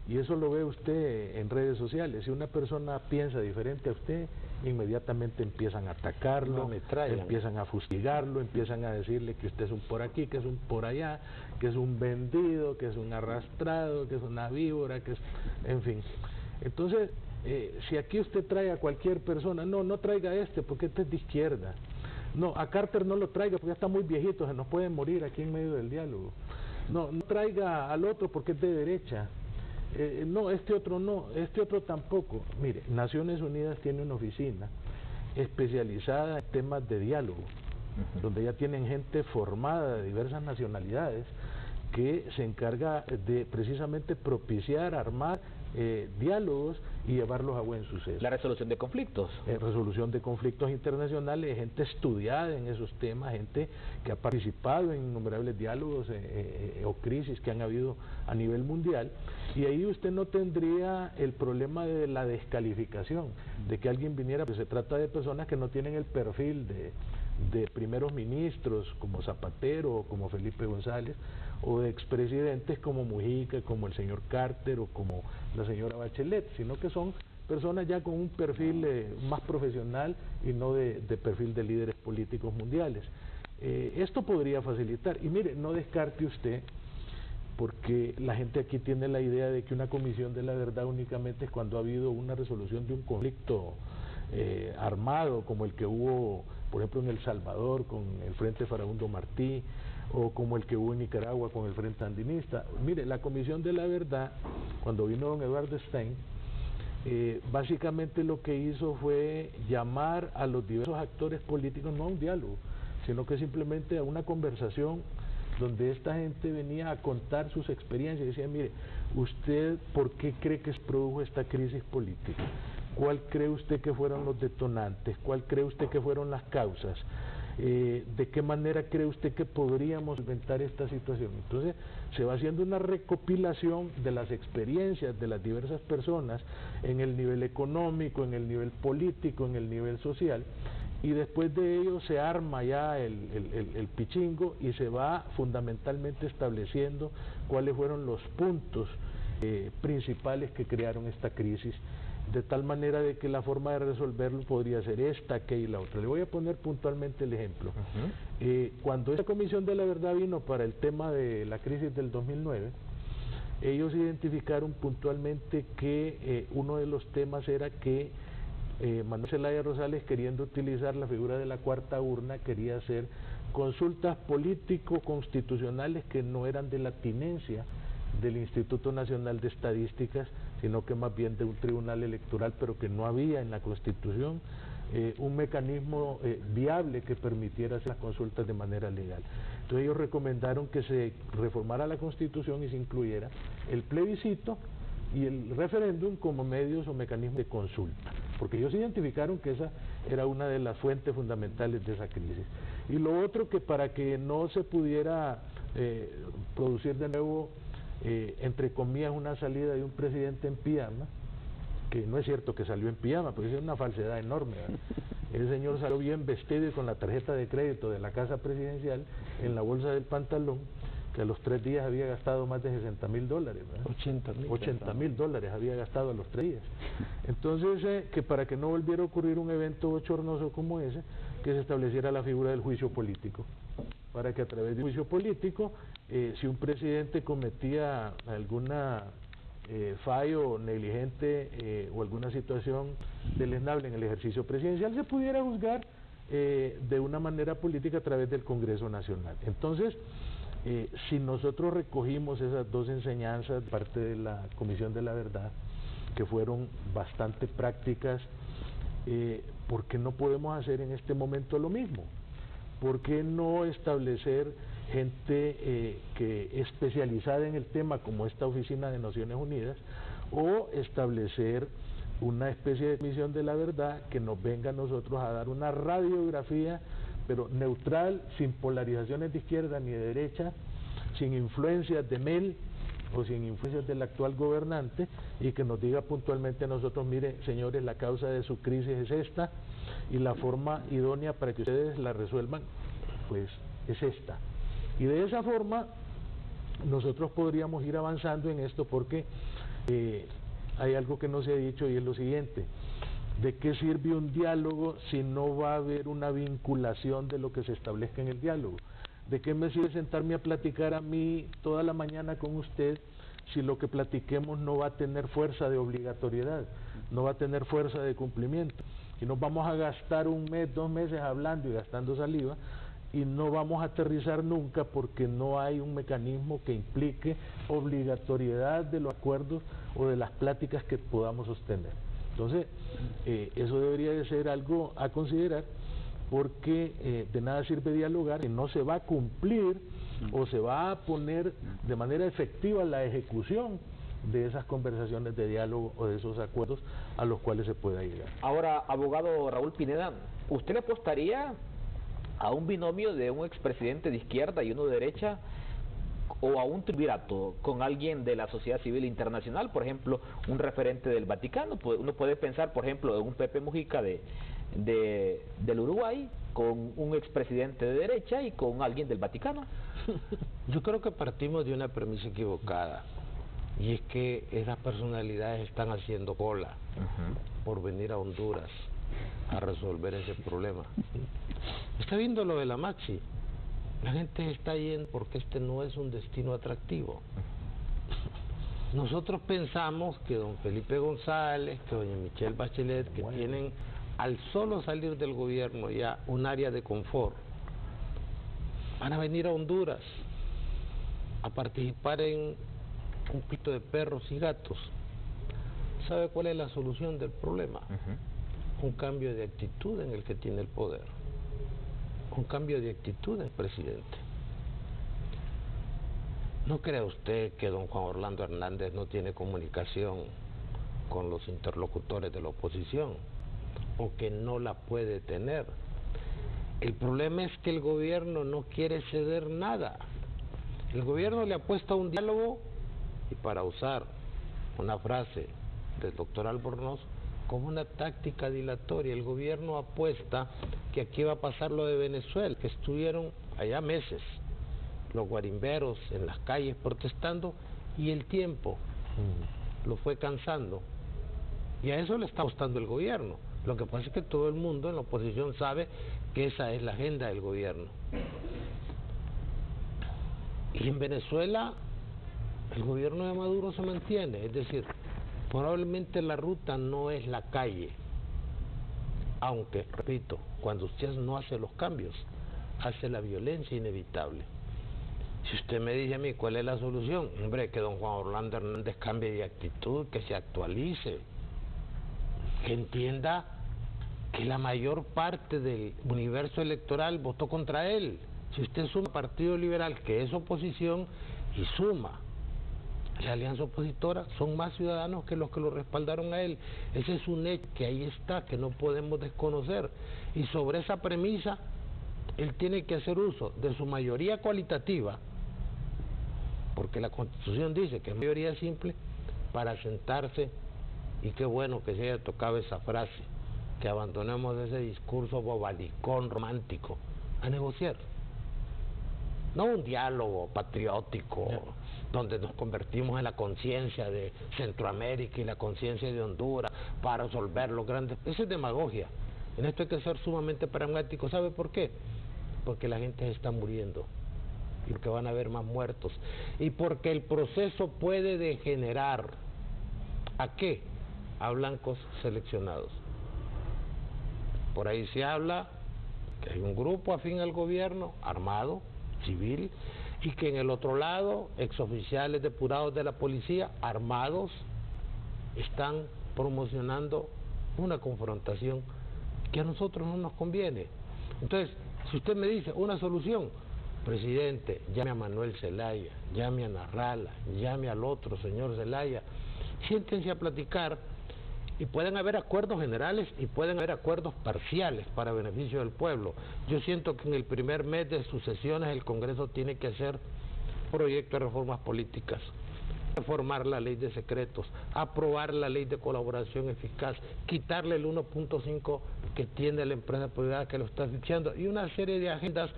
y eso lo ve usted en redes sociales. Si una persona piensa diferente a usted, inmediatamente empiezan a atacarlo, empiezan a fustigarlo, empiezan a decirle que usted es un por aquí, que es un por allá, que es un vendido, que es un arrastrado, que es una víbora, que es, en fin. Entonces, si aquí usted trae a cualquier persona, no traiga porque este es de izquierda. No, a Carter no lo traiga porque ya está muy viejito, se nos puede morir aquí en medio del diálogo. No traiga al otro porque es de derecha. No, este otro no, este otro tampoco. Mire, Naciones Unidas tiene una oficina especializada en temas de diálogo, donde ya tienen gente formada de diversas nacionalidades que se encarga de precisamente propiciar, armar diálogos y llevarlos a buen suceso. La resolución de conflictos. Resolución de conflictos internacionales, gente estudiada en esos temas, gente que ha participado en innumerables diálogos o crisis que han habido a nivel mundial, y ahí usted no tendría el problema de la descalificación, de que alguien viniera, pues se trata de personas que no tienen el perfil de primeros ministros como Zapatero o como Felipe González, o de expresidentes como Mujica, como el señor Carter o como la señora Bachelet, sino que son personas ya con un perfil más profesional y no de perfil de líderes políticos mundiales. Esto podría facilitar, y mire, no descarte usted, porque la gente aquí tiene la idea de que una comisión de la verdad únicamente es cuando ha habido una resolución de un conflicto armado, como el que hubo, por ejemplo, en El Salvador con el Frente Farabundo Martí, o como el que hubo en Nicaragua con el Frente Sandinista. Mire, la Comisión de la Verdad, cuando vino don Eduardo Stein, básicamente lo que hizo fue llamar a los diversos actores políticos no a un diálogo, sino que simplemente a una conversación donde esta gente venía a contar sus experiencias y decía, mire, ¿usted por qué cree que se produjo esta crisis política? ¿Cuál cree usted que fueron los detonantes? ¿Cuál cree usted que fueron las causas? ¿De qué manera cree usted que podríamos solventar esta situación? Entonces se va haciendo una recopilación de las experiencias de las diversas personas en el nivel económico, en el nivel político, en el nivel social, y después de ello se arma ya el pichingo y se va fundamentalmente estableciendo cuáles fueron los puntos principales que crearon esta crisis, de tal manera de que la forma de resolverlo podría ser esta, aquella y la otra. Le voy a poner puntualmente el ejemplo. Cuando esta Comisión de la Verdad vino para el tema de la crisis del 2009, ellos identificaron puntualmente que uno de los temas era que Manuel Zelaya Rosales, queriendo utilizar la figura de la cuarta urna, quería hacer consultas político-constitucionales que no eran de la tinencia del Instituto Nacional de Estadísticas, sino que más bien de un tribunal electoral, pero que no había en la Constitución un mecanismo viable que permitiera hacer las consultas de manera legal. Entonces ellos recomendaron que se reformara la Constitución y se incluyera el plebiscito y el referéndum como medios o mecanismos de consulta, porque ellos identificaron que esa era una de las fuentes fundamentales de esa crisis. Y lo otro, que para que no se pudiera producir de nuevo entre comillas una salida de un presidente en pijama, que no es cierto que salió en pijama, porque es una falsedad enorme, ¿verdad? El señor salió bien vestido y con la tarjeta de crédito de la casa presidencial en la bolsa del pantalón, que a los 3 días había gastado más de $60,000, ¿verdad? 80,000 dólares había gastado a los 3 días. Entonces, que para que no volviera a ocurrir un evento bochornoso como ese, que se estableciera la figura del juicio político, para que a través del juicio político, si un presidente cometía alguna fallo negligente o alguna situación deleznable en el ejercicio presidencial, se pudiera juzgar de una manera política a través del Congreso Nacional. Entonces, si nosotros recogimos esas dos enseñanzas de parte de la Comisión de la Verdad, que fueron bastante prácticas, ¿por qué no podemos hacer en este momento lo mismo? ¿Por qué no establecer gente que especializada en el tema, como esta Oficina de Naciones Unidas, o establecer una especie de Comisión de la Verdad que nos venga a nosotros a dar una radiografía, pero neutral, sin polarizaciones de izquierda ni de derecha, sin influencias de Mel o sin influencias del actual gobernante, y que nos diga puntualmente a nosotros, mire señores, la causa de su crisis es esta, y la forma idónea para que ustedes la resuelvan, pues es esta. Y de esa forma nosotros podríamos ir avanzando en esto, porque hay algo que no se ha dicho, y es lo siguiente: ¿de qué sirve un diálogo si no va a haber una vinculación de lo que se establezca en el diálogo? ¿De qué me sirve sentarme a platicar a mí toda la mañana con usted si lo que platiquemos no va a tener fuerza de obligatoriedad, no va a tener fuerza de cumplimiento? Y nos vamos a gastar 1 mes, 2 meses hablando y gastando saliva, y no vamos a aterrizar nunca, porque no hay un mecanismo que implique obligatoriedad de los acuerdos o de las pláticas que podamos sostener. Entonces, eso debería de ser algo a considerar, porque de nada sirve dialogar si no se va a cumplir o se va a poner de manera efectiva la ejecución de esas conversaciones de diálogo o de esos acuerdos a los cuales se pueda llegar. Ahora, abogado Raúl Pineda, ¿usted le apostaría a un binomio de un expresidente de izquierda y uno de derecha, o a un triunvirato con alguien de la sociedad civil internacional, por ejemplo, un referente del Vaticano? Uno puede pensar, por ejemplo, en un Pepe Mujica del Uruguay, con un expresidente de derecha y con alguien del Vaticano. Yo creo que partimos de una premisa equivocada, y es que esas personalidades están haciendo cola por venir a Honduras a resolver ese problema. Está viendo lo de la Maxi. La gente está yendo porque este no es un destino atractivo. Nosotros pensamos que don Felipe González, que doña Michelle Bachelet, que tienen al solo salir del gobierno ya un área de confort, van a venir a Honduras a participar en un pito de perros y gatos. ¿Sabe cuál es la solución del problema? Un cambio de actitud en el que tiene el poder. Un cambio de actitud del presidente. ¿No cree usted que don Juan Orlando Hernández no tiene comunicación con los interlocutores de la oposición? ¿O que no la puede tener? El problema es que el gobierno no quiere ceder nada. El gobierno le apuesta a un diálogo, y para usar una frase del doctor Albornoz, como una táctica dilatoria, el gobierno apuesta que aquí va a pasar lo de Venezuela, que estuvieron allá meses los guarimberos en las calles protestando, y el tiempo lo fue cansando, y a eso le está apostando el gobierno. Lo que pasa es que todo el mundo en la oposición sabe que esa es la agenda del gobierno. Y en Venezuela el gobierno de Maduro se mantiene, es decir, probablemente la ruta no es la calle, aunque, repito, cuando usted no hace los cambios, hace la violencia inevitable. Si usted me dice a mí cuál es la solución, hombre, que don Juan Orlando Hernández cambie de actitud, que se actualice, que entienda que la mayor parte del universo electoral votó contra él. Si usted suma Partido Liberal, que es oposición, y suma la alianza opositora, son más ciudadanos que los que lo respaldaron a él. Ese es un hecho que ahí está, que no podemos desconocer. Y sobre esa premisa, él tiene que hacer uso de su mayoría cualitativa, porque la Constitución dice que es mayoría simple, para sentarse, y qué bueno que se haya tocado esa frase, que abandonemos ese discurso bobalicón romántico, a negociar. No un diálogo patriótico, donde nos convertimos en la conciencia de Centroamérica y la conciencia de Honduras para resolver los grandes... Eso es demagogia. En esto hay que ser sumamente pragmático. ¿Sabe por qué? Porque la gente se está muriendo, y porque van a haber más muertos, y porque el proceso puede degenerar. ¿A qué? A blancos seleccionados. Por ahí se habla que hay un grupo afín al gobierno, armado, civil, y que en el otro lado, exoficiales depurados de la policía, armados, están promocionando una confrontación que a nosotros no nos conviene. Entonces, si usted me dice una solución, presidente, llame a Manuel Zelaya, llame a Narrala, llame al otro señor Zelaya, siéntense a platicar, y pueden haber acuerdos generales y pueden haber acuerdos parciales para beneficio del pueblo. Yo siento que en el primer mes de sus sesiones el Congreso tiene que hacer proyecto de reformas políticas, reformar la ley de secretos, aprobar la ley de colaboración eficaz, quitarle el 1.5 que tiene la empresa privada que lo está asfixiando, y una serie de agendas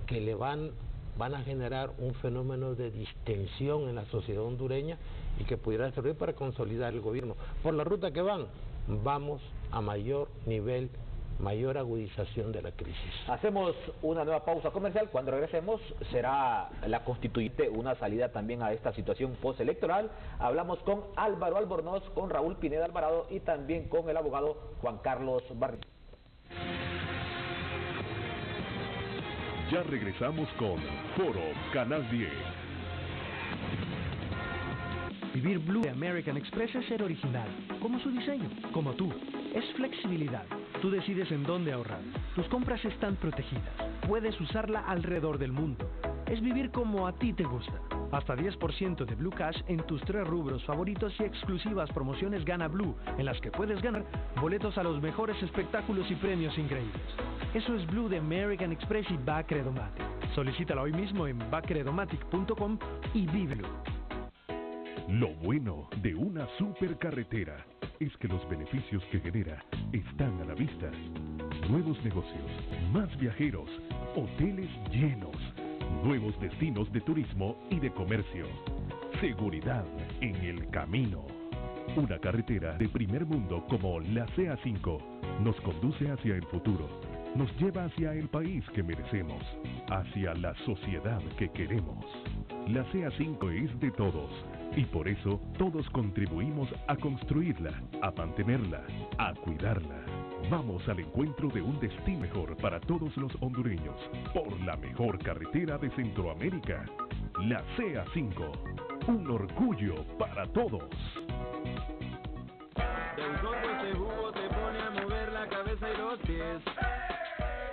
que le van a generar un fenómeno de distensión en la sociedad hondureña, y que pudiera servir para consolidar el gobierno. Por la ruta que van, vamos a mayor nivel, mayor agudización de la crisis. Hacemos una nueva pausa comercial. Cuando regresemos, será la constituyente una salida también a esta situación postelectoral. Hablamos con Álvaro Albornoz, con Raúl Pineda Alvarado y también con el abogado Juan Carlos Barrios. Ya regresamos con Foro Canal 10. Vivir Blue de American Express es ser original, como su diseño, como tú. Es flexibilidad. Tú decides en dónde ahorrar. Tus compras están protegidas. Puedes usarla alrededor del mundo. Es vivir como a ti te gusta. Hasta 10% de Blue Cash en tus 3 rubros favoritos y exclusivas promociones Gana Blue, en las que puedes ganar boletos a los mejores espectáculos y premios increíbles. Eso es Blue de American Express y Bacredomatic. Solicítala hoy mismo en bacredomatic.com y vívelo. Lo bueno de una supercarretera es que los beneficios que genera están a la vista. Nuevos negocios, más viajeros, hoteles llenos, nuevos destinos de turismo y de comercio. Seguridad en el camino. Una carretera de primer mundo como la CA5 nos conduce hacia el futuro. Nos lleva hacia el país que merecemos, hacia la sociedad que queremos. La CA5 es de todos y por eso todos contribuimos a construirla, a mantenerla, a cuidarla. Vamos al encuentro de un destino mejor para todos los hondureños, por la mejor carretera de Centroamérica, la CA5. Un orgullo para todos. De un sorbo este jugo te pone a mover la cabeza y los pies.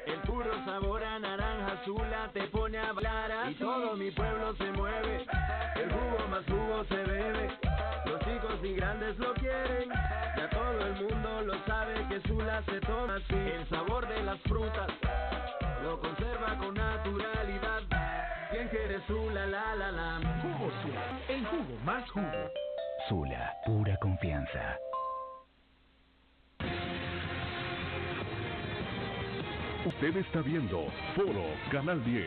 El puro sabor a naranja azula te pone a bailar así. Y todo mi pueblo se mueve, el jugo más jugo se bebe. Los chicos y grandes lo quieren, ya todo el mundo lo sabe que Sula se toma así. El sabor de las frutas lo conserva con naturalidad. ¿Quién quiere Sula? La. Jugo Sula, el jugo más jugo. Sula, pura confianza. Usted está viendo Foro Canal 10.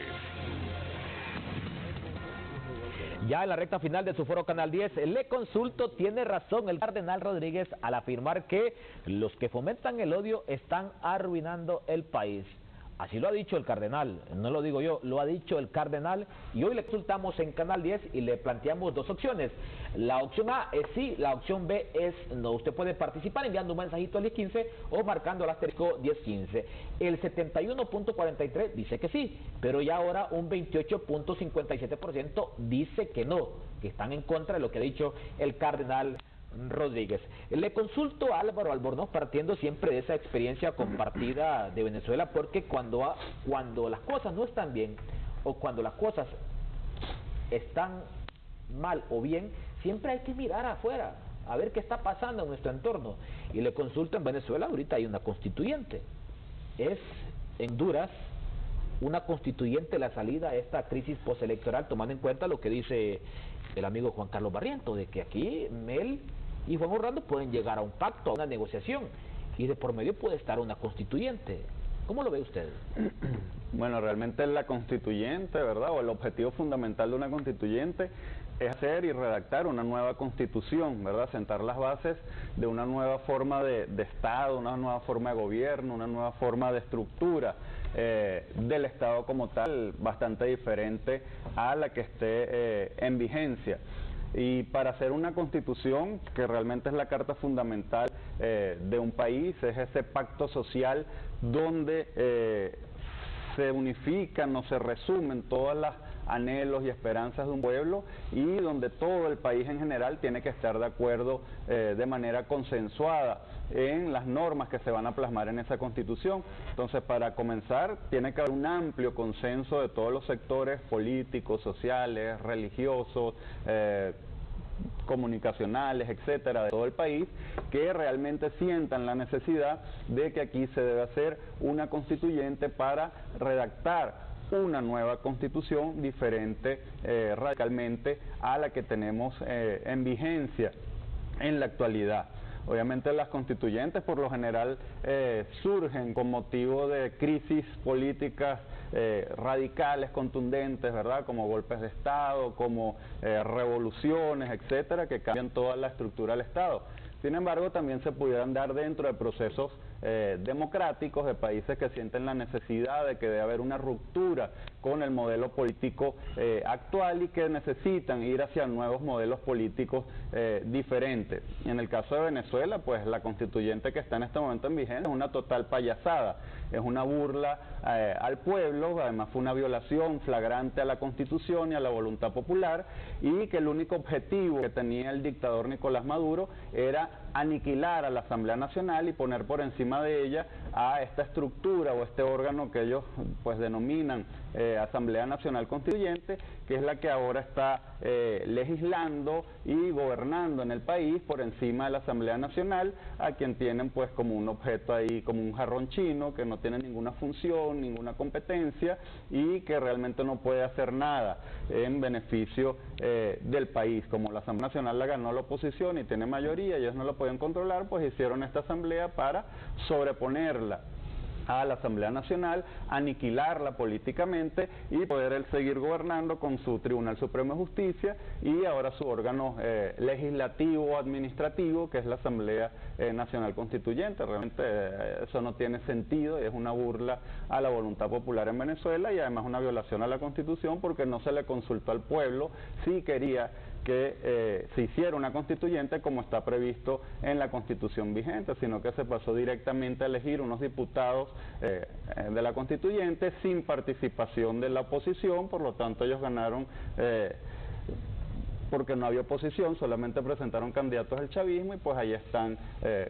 Ya en la recta final de su Foro Canal 10, le consulto, tiene razón el cardenal Rodríguez al afirmar que los que fomentan el odio están arruinando el país. Así lo ha dicho el cardenal, no lo digo yo, lo ha dicho el cardenal, y hoy le consultamos en Canal 10 y le planteamos 2 opciones. La opción A es sí, la opción B es no. Usted puede participar enviando un mensajito al 1015 o marcando el asterisco 1015. El 71.43 dice que sí, pero ya ahora un 28.57% dice que no, que están en contra de lo que ha dicho el cardenal Rodríguez. Le consulto a Álvaro Albornoz, partiendo siempre de esa experiencia compartida de Venezuela, porque cuando las cosas no están bien o cuando las cosas están mal o bien, siempre hay que mirar afuera a ver qué está pasando en nuestro entorno. Y le consulto, en Venezuela ahorita hay una constituyente, es en Honduras una constituyente la salida a esta crisis postelectoral, tomando en cuenta lo que dice el amigo Juan Carlos Barrientos, de que aquí Mel y Juan Orlando pueden llegar a un pacto, a una negociación, y de por medio puede estar una constituyente. ¿Cómo lo ve usted? Bueno, realmente la constituyente, ¿verdad?, o el objetivo fundamental de una constituyente es hacer y redactar una nueva constitución, ¿verdad?, sentar las bases de una nueva forma de Estado, una nueva forma de gobierno, una nueva forma de estructura del Estado como tal, bastante diferente a la que esté en vigencia. Y para hacer una constitución, que realmente es la carta fundamental de un país, es ese pacto social donde se unifican o se resumen todas las anhelos y esperanzas de un pueblo, y donde todo el país en general tiene que estar de acuerdo de manera consensuada en las normas que se van a plasmar en esa constitución. Entonces, para comenzar, tiene que haber un amplio consenso de todos los sectores políticos, sociales, religiosos, comunicacionales, etcétera, de todo el país, que realmente sientan la necesidad de que aquí se debe hacer una constituyente para redactar una nueva constitución diferente radicalmente a la que tenemos en vigencia en la actualidad. Obviamente las constituyentes por lo general surgen con motivo de crisis políticas radicales, contundentes, ¿verdad?, como golpes de Estado, como revoluciones, etcétera, que cambian toda la estructura del Estado. Sin embargo, también se pudieran dar dentro de procesos democráticos de países que sienten la necesidad de que debe haber una ruptura con el modelo político actual y que necesitan ir hacia nuevos modelos políticos diferentes. En el caso de Venezuela, pues la constituyente que está en este momento en vigencia es una total payasada, es una burla al pueblo, además fue una violación flagrante a la Constitución y a la voluntad popular, y que el único objetivo que tenía el dictador Nicolás Maduro era aniquilar a la Asamblea Nacional y poner por encima de ella a esta estructura o este órgano que ellos pues denominan Asamblea Nacional Constituyente, que es la que ahora está legislando y gobernando en el país por encima de la Asamblea Nacional, a quien tienen pues como un objeto ahí, como un jarrón chino, que no tiene ninguna función, ninguna competencia y que realmente no puede hacer nada en beneficio del país. Como la Asamblea Nacional la ganó la oposición y tiene mayoría, ellos no lo pueden controlar, pues hicieron esta asamblea para sobreponerla a la Asamblea Nacional, aniquilarla políticamente y poder él seguir gobernando con su Tribunal Supremo de Justicia y ahora su órgano legislativo o administrativo, que es la Asamblea Nacional Constituyente. Realmente eso no tiene sentido y es una burla a la voluntad popular en Venezuela y además una violación a la Constitución, porque no se le consultó al pueblo si quería que se hiciera una constituyente como está previsto en la Constitución vigente, sino que se pasó directamente a elegir unos diputados de la constituyente sin participación de la oposición. Por lo tanto ellos ganaron porque no había oposición, solamente presentaron candidatos del chavismo y pues ahí están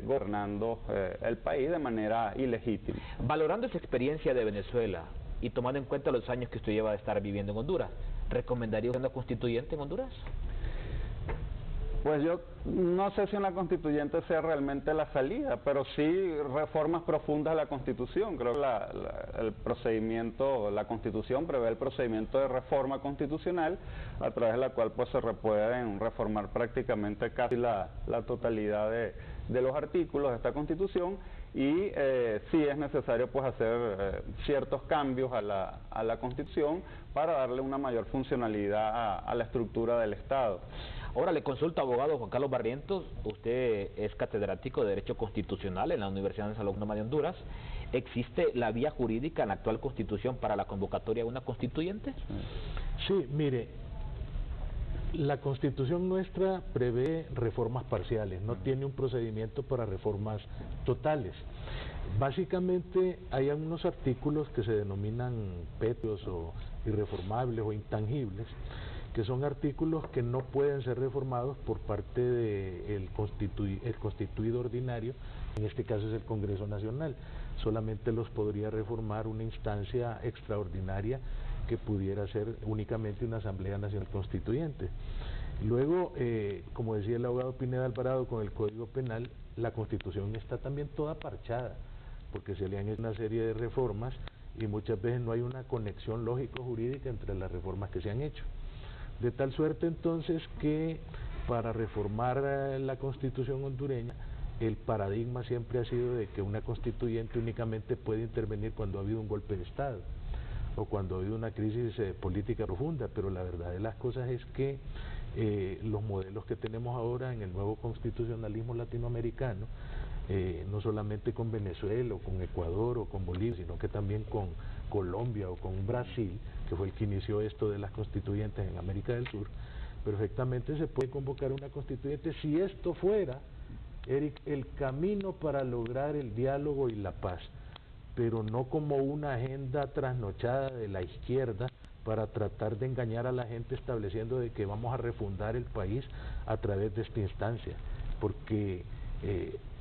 gobernando el país de manera ilegítima. Valorando esa experiencia de Venezuela y tomando en cuenta los años que usted lleva de estar viviendo en Honduras, ¿recomendaría una constituyente en Honduras? Pues yo no sé si una constituyente sea realmente la salida, pero sí reformas profundas a la Constitución. Creo que el procedimiento, la Constitución prevé el procedimiento de reforma constitucional, a través de la cual pues se pueden reformar prácticamente casi la totalidad de los artículos de esta Constitución, y sí es necesario pues hacer ciertos cambios a la Constitución para darle una mayor funcionalidad a la estructura del Estado. Ahora le consulto, abogado Juan Carlos Barrientos, usted es catedrático de Derecho Constitucional en la Universidad Nacional Autónoma de Honduras. ¿Existe la vía jurídica en la actual Constitución para la convocatoria de una constituyente? Sí, mire, la Constitución nuestra prevé reformas parciales, no tiene un procedimiento para reformas totales. Básicamente hay algunos artículos que se denominan pétreos o irreformables o intangibles, que son artículos que no pueden ser reformados por parte del constituido ordinario, en este caso es el Congreso Nacional. Solamente los podría reformar una instancia extraordinaria que pudiera ser únicamente una Asamblea Nacional Constituyente. Luego, como decía el abogado Pineda Alvarado, con el Código Penal, la Constitución está también toda parchada, porque se le han hecho una serie de reformas y muchas veces no hay una conexión lógico-jurídica entre las reformas que se han hecho. De tal suerte entonces que para reformar la Constitución hondureña, el paradigma siempre ha sido de que una constituyente únicamente puede intervenir cuando ha habido un golpe de Estado o cuando ha habido una crisis política profunda, pero la verdad de las cosas es que los modelos que tenemos ahora en el nuevo constitucionalismo latinoamericano, no solamente con Venezuela o con Ecuador o con Bolivia, sino que también con Colombia o con Brasil, que fue el que inició esto de las constituyentes en América del Sur, perfectamente se puede convocar una constituyente si esto fuera, Eric, el camino para lograr el diálogo y la paz, pero no como una agenda trasnochada de la izquierda para tratar de engañar a la gente estableciendo de que vamos a refundar el país a través de esta instancia, porque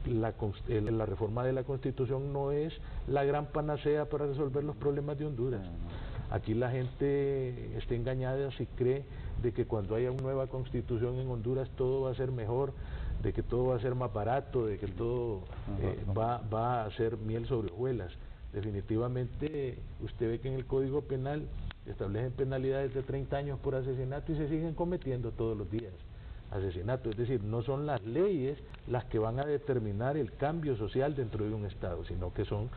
la reforma de la Constitución no es la gran panacea para resolver los problemas de Honduras. Aquí la gente está engañada si cree de que cuando haya una nueva Constitución en Honduras todo va a ser mejor, de que todo va a ser más barato, de que todo va a ser miel sobre hojuelas. Definitivamente usted ve que en el Código Penal establecen penalidades de 30 años por asesinato y se siguen cometiendo todos los días asesinatos. Es decir, no son las leyes las que van a determinar el cambio social dentro de un Estado, sino que son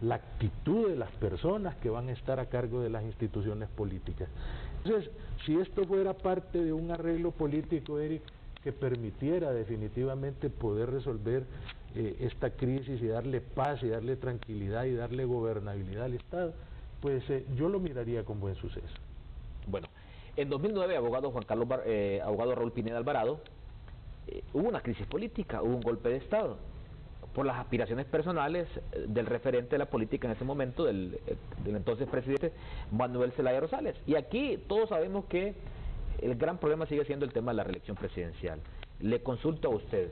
la actitud de las personas que van a estar a cargo de las instituciones políticas. Entonces, si esto fuera parte de un arreglo político, Eric, que permitiera definitivamente poder resolver esta crisis y darle paz y darle tranquilidad y darle gobernabilidad al Estado, pues yo lo miraría con buen suceso. Bueno, en 2009, abogado Raúl Pineda Alvarado, hubo una crisis política, hubo un golpe de Estado por las aspiraciones personales del referente de la política en ese momento, del entonces presidente Manuel Zelaya Rosales. Y aquí todos sabemos que el gran problema sigue siendo el tema de la reelección presidencial. Le consulto a usted,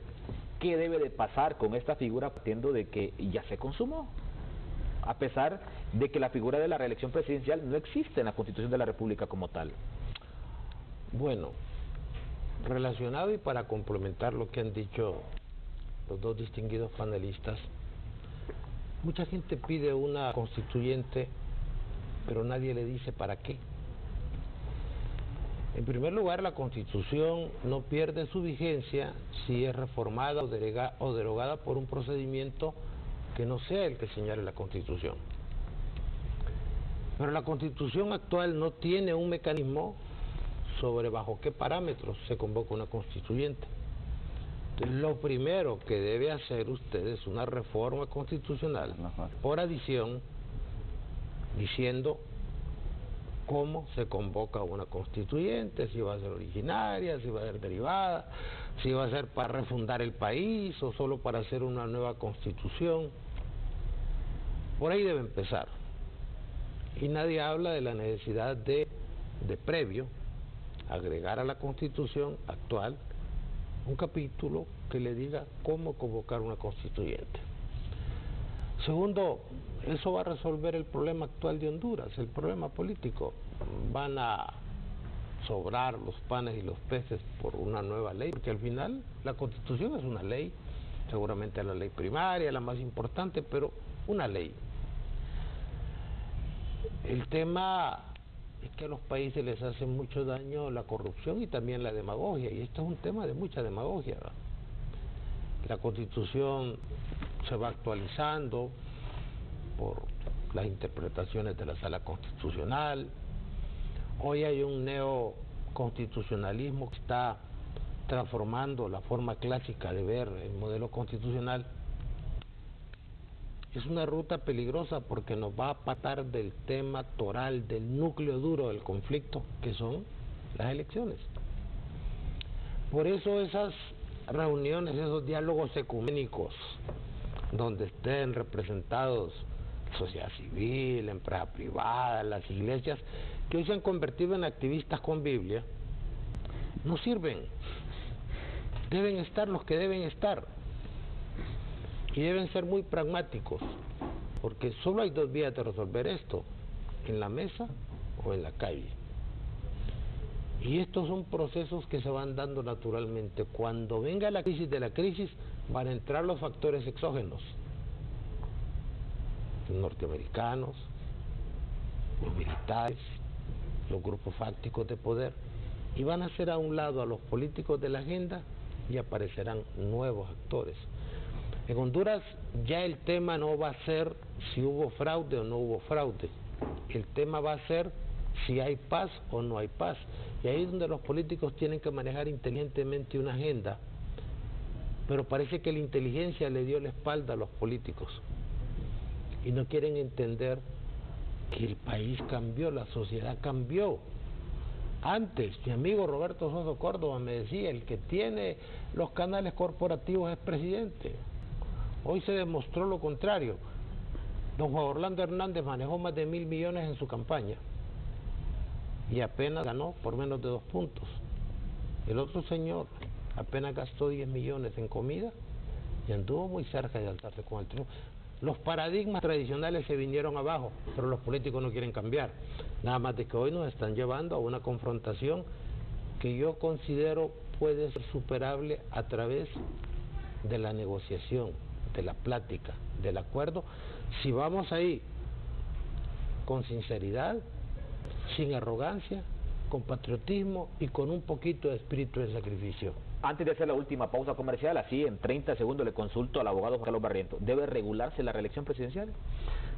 ¿qué debe de pasar con esta figura partiendo de que ya se consumó? A pesar de que la figura de la reelección presidencial no existe en la Constitución de la República como tal. Bueno, relacionado y para complementar lo que han dicho los dos distinguidos panelistas, mucha gente pide una constituyente, pero nadie le dice para qué. En primer lugar, la Constitución no pierde su vigencia si es reformada o derogada por un procedimiento que no sea el que señale la Constitución. Pero la Constitución actual no tiene un mecanismo sobre bajo qué parámetros se convoca una constituyente. Entonces, lo primero que debe hacer usted es una reforma constitucional por adición, diciendo cómo se convoca una constituyente, si va a ser originaria, si va a ser derivada, si va a ser para refundar el país o solo para hacer una nueva constitución. Por ahí debe empezar. Y nadie habla de la necesidad de previo agregar a la Constitución actual un capítulo que le diga cómo convocar una constituyente. Segundo, eso va a resolver el problema actual de Honduras, el problema político. Van a sobrar los panes y los peces por una nueva ley, porque al final la Constitución es una ley, seguramente la ley primaria, la más importante, pero una ley. El tema es que a los países les hace mucho daño la corrupción y también la demagogia, y esto es un tema de mucha demagogia, ¿verdad? La Constitución se va actualizando por las interpretaciones de la Sala Constitucional. Hoy hay un neoconstitucionalismo que está transformando la forma clásica de ver el modelo constitucional. Es una ruta peligrosa porque nos va a apartar del tema toral, del núcleo duro del conflicto, que son las elecciones. Por eso esas reuniones, esos diálogos ecuménicos, donde estén representados sociedad civil, empresa privada, las iglesias, que hoy se han convertido en activistas con Biblia, no sirven. Deben estar los que deben estar. Y deben ser muy pragmáticos, porque solo hay dos vías de resolver esto, en la mesa o en la calle. Y estos son procesos que se van dando naturalmente. Cuando venga la crisis de la crisis, van a entrar los factores exógenos, los norteamericanos, los militares, los grupos fácticos de poder, y van a hacer a un lado a los políticos de la agenda y aparecerán nuevos actores. En Honduras ya el tema no va a ser si hubo fraude o no hubo fraude, el tema va a ser si hay paz o no hay paz, y ahí es donde los políticos tienen que manejar inteligentemente una agenda, pero parece que la inteligencia le dio la espalda a los políticos y no quieren entender que el país cambió, la sociedad cambió. Antes, mi amigo Roberto Soso Córdoba me decía, el que tiene los canales corporativos es presidente. Hoy se demostró lo contrario. Don Juan Orlando Hernández manejó más de 1.000 millones en su campaña y apenas ganó por menos de 2 puntos. El otro señor apenas gastó 10 millones en comida y anduvo muy cerca de alzarse con el triunfo. Los paradigmas tradicionales se vinieron abajo, pero los políticos no quieren cambiar. Nada más de que hoy nos están llevando a una confrontación que yo considero puede ser superable a través de la negociación, de la plática, del acuerdo, si vamos ahí con sinceridad, sin arrogancia, con patriotismo y con un poquito de espíritu de sacrificio. Antes de hacer la última pausa comercial, así en 30 segundos le consulto al abogado Juan Carlos Barrientos. ¿Debe regularse la reelección presidencial?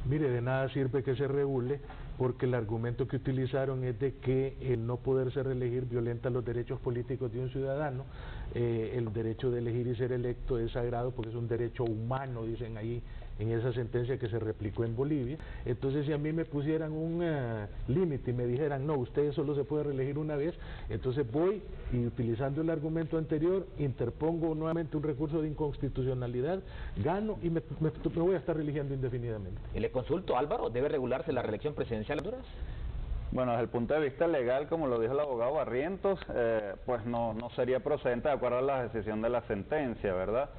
Mire, de nada sirve que se regule, porque el argumento que utilizaron es de que el no poderse reelegir violenta los derechos políticos de un ciudadano. el derecho de elegir y ser electo es sagrado porque es un derecho humano, dicen ahí en esa sentencia que se replicó en Bolivia. Entonces, si a mí me pusieran un límite y me dijeran, no, usted solo se puede reelegir una vez, entonces voy y, utilizando el argumento anterior, interpongo nuevamente un recurso de inconstitucionalidad, gano y me voy a estar religiendo indefinidamente. Y le consulto, Álvaro, ¿debe regularse la reelección presidencial en Honduras? Bueno, desde el punto de vista legal, como lo dijo el abogado Barrientos, pues no sería procedente de acuerdo a la decisión de la sentencia, ¿verdad?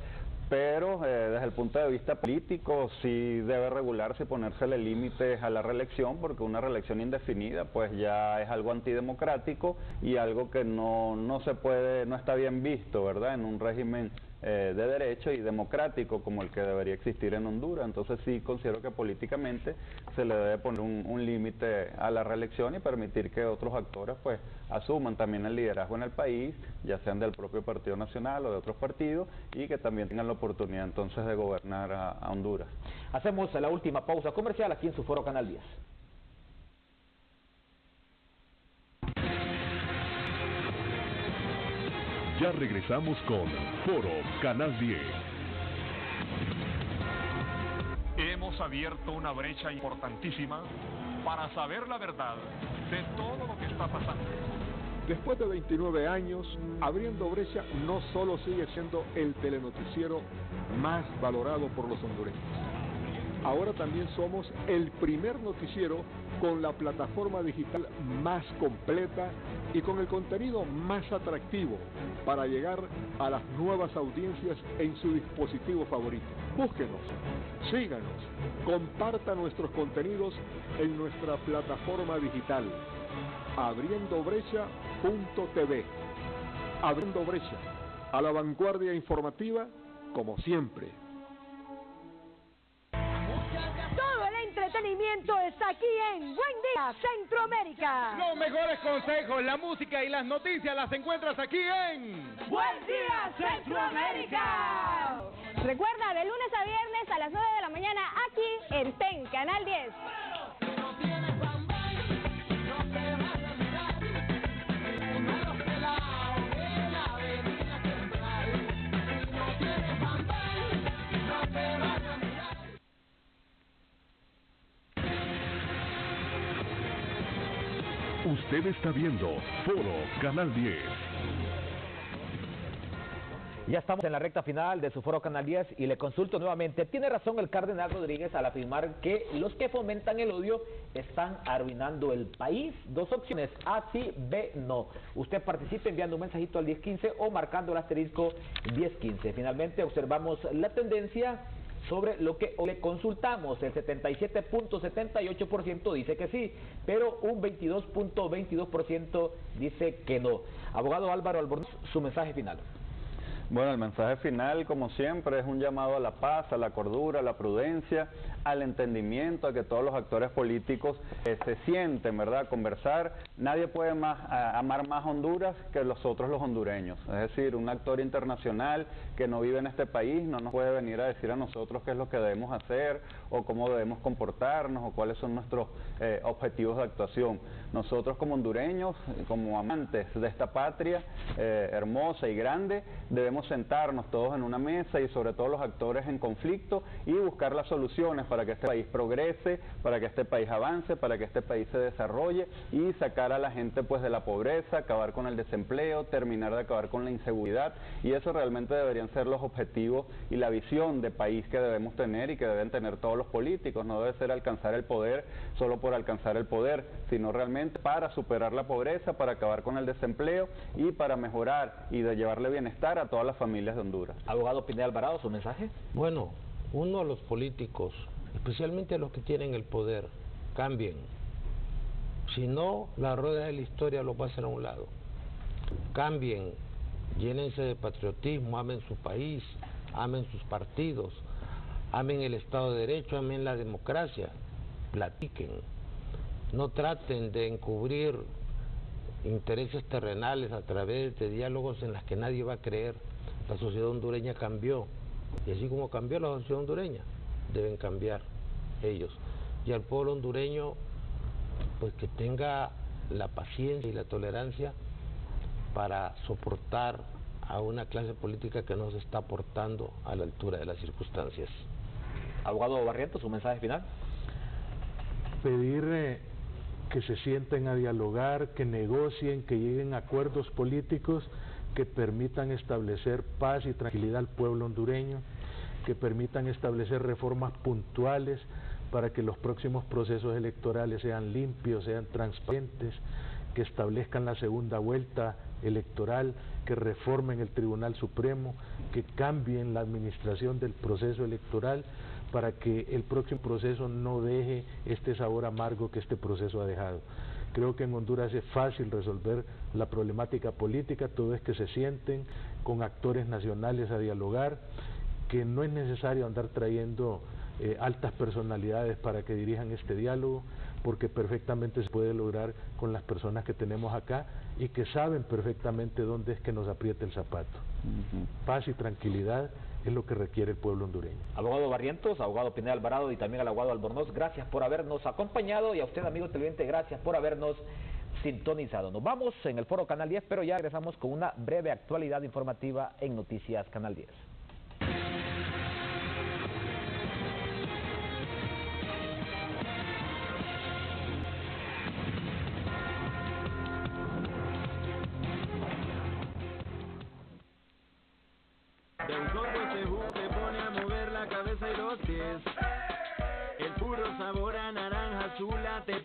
Pero desde el punto de vista político sí debe regularse y ponérsele límites a la reelección, porque una reelección indefinida pues ya es algo antidemocrático y algo que no está bien visto, ¿verdad? En un régimen de derecho y democrático como el que debería existir en Honduras. Entonces sí considero que políticamente se le debe poner un límite a la reelección y permitir que otros actores pues asuman también el liderazgo en el país, ya sean del propio Partido Nacional o de otros partidos, y que también tengan la oportunidad entonces de gobernar a Honduras. Hacemos la última pausa comercial aquí en su foro Canal 10. Ya regresamos con Foro Canal 10. Hemos abierto una brecha importantísima para saber la verdad de todo lo que está pasando. Después de 29 años, Abriendo Brecha no solo sigue siendo el telenoticiero más valorado por los hondureños. Ahora también somos el primer noticiero con la plataforma digital más completa y con el contenido más atractivo para llegar a las nuevas audiencias en su dispositivo favorito. Búsquenos, síganos, comparta nuestros contenidos en nuestra plataforma digital abriendobrecha.tv. Abriendo Brecha, a la vanguardia informativa como siempre. Todo el entretenimiento está aquí en Buen Día Centroamérica. Los mejores consejos, la música y las noticias las encuentras aquí en Buen Día Centroamérica. Recuerda, de lunes a viernes a las 9 de la mañana aquí en TEN, Canal 10. Usted está viendo Foro Canal 10. Ya estamos en la recta final de su foro Canal 10 y le consulto nuevamente. ¿Tiene razón el cardenal Rodríguez al afirmar que los que fomentan el odio están arruinando el país? Dos opciones, A sí, B no. Usted participe enviando un mensajito al 1015 o marcando el asterisco 1015. Finalmente observamos la tendencia sobre lo que hoy le consultamos. El 77.78% dice que sí, pero un 22.22% dice que no. Abogado Álvaro Albornoz, su mensaje final. Bueno, el mensaje final, como siempre, es un llamado a la paz, a la cordura, a la prudencia, al entendimiento, a que todos los actores políticos se sienten, ¿verdad?, a conversar. Nadie puede amar más Honduras que los hondureños. Es decir, un actor internacional que no vive en este país no nos puede venir a decir a nosotros qué es lo que debemos hacer o cómo debemos comportarnos o cuáles son nuestros objetivos de actuación. Nosotros como hondureños, como amantes de esta patria hermosa y grande, debemos sentarnos todos en una mesa y sobre todo los actores en conflicto y buscar las soluciones para que este país progrese, para que este país avance, para que este país se desarrolle y sacar a la gente pues de la pobreza, acabar con el desempleo, terminar de acabar con la inseguridad, y eso realmente deberían ser los objetivos y la visión de país que debemos tener y que deben tener todos los políticos. No debe ser alcanzar el poder solo por alcanzar el poder, sino realmente para superar la pobreza, para acabar con el desempleo y para mejorar y de llevarle bienestar a todas las familias de Honduras. Abogado Pineda Alvarado, ¿su mensaje? Bueno, uno a los políticos, especialmente a los que tienen el poder, cambien. Si no, la rueda de la historia lo va a hacer a un lado. Cambien, llénense de patriotismo, amen su país, amen sus partidos, amen el Estado de Derecho, amen la democracia, platiquen. No traten de encubrir intereses terrenales a través de diálogos en los que nadie va a creer. La sociedad hondureña cambió, y así como cambió la sociedad hondureña, deben cambiar ellos. Y al pueblo hondureño, pues que tenga la paciencia y la tolerancia para soportar a una clase política que no se está portando a la altura de las circunstancias. Abogado Barrientos, un mensaje final. Pedir que se sienten a dialogar, que negocien, que lleguen a acuerdos políticos que permitan establecer paz y tranquilidad al pueblo hondureño, que permitan establecer reformas puntuales para que los próximos procesos electorales sean limpios, sean transparentes, que establezcan la segunda vuelta electoral, que reformen el Tribunal Supremo, que cambien la administración del proceso electoral para que el próximo proceso no deje este sabor amargo que este proceso ha dejado. Creo que en Honduras es fácil resolver la problemática política, todo es que se sienten con actores nacionales a dialogar, que no es necesario andar trayendo altas personalidades para que dirijan este diálogo, porque perfectamente se puede lograr con las personas que tenemos acá y que saben perfectamente dónde es que nos aprieta el zapato. Paz y tranquilidad es lo que requiere el pueblo hondureño. Abogado Barrientos, abogado Pineda Alvarado y también al abogado Albornoz, gracias por habernos acompañado, y a usted, amigo televidente, gracias por habernos sintonizado. Nos vamos en el Foro Canal 10, pero ya regresamos con una breve actualidad informativa en Noticias Canal 10. De un sorbo este jugo te pone a mover la cabeza y los pies. El puro sabor a naranja chula te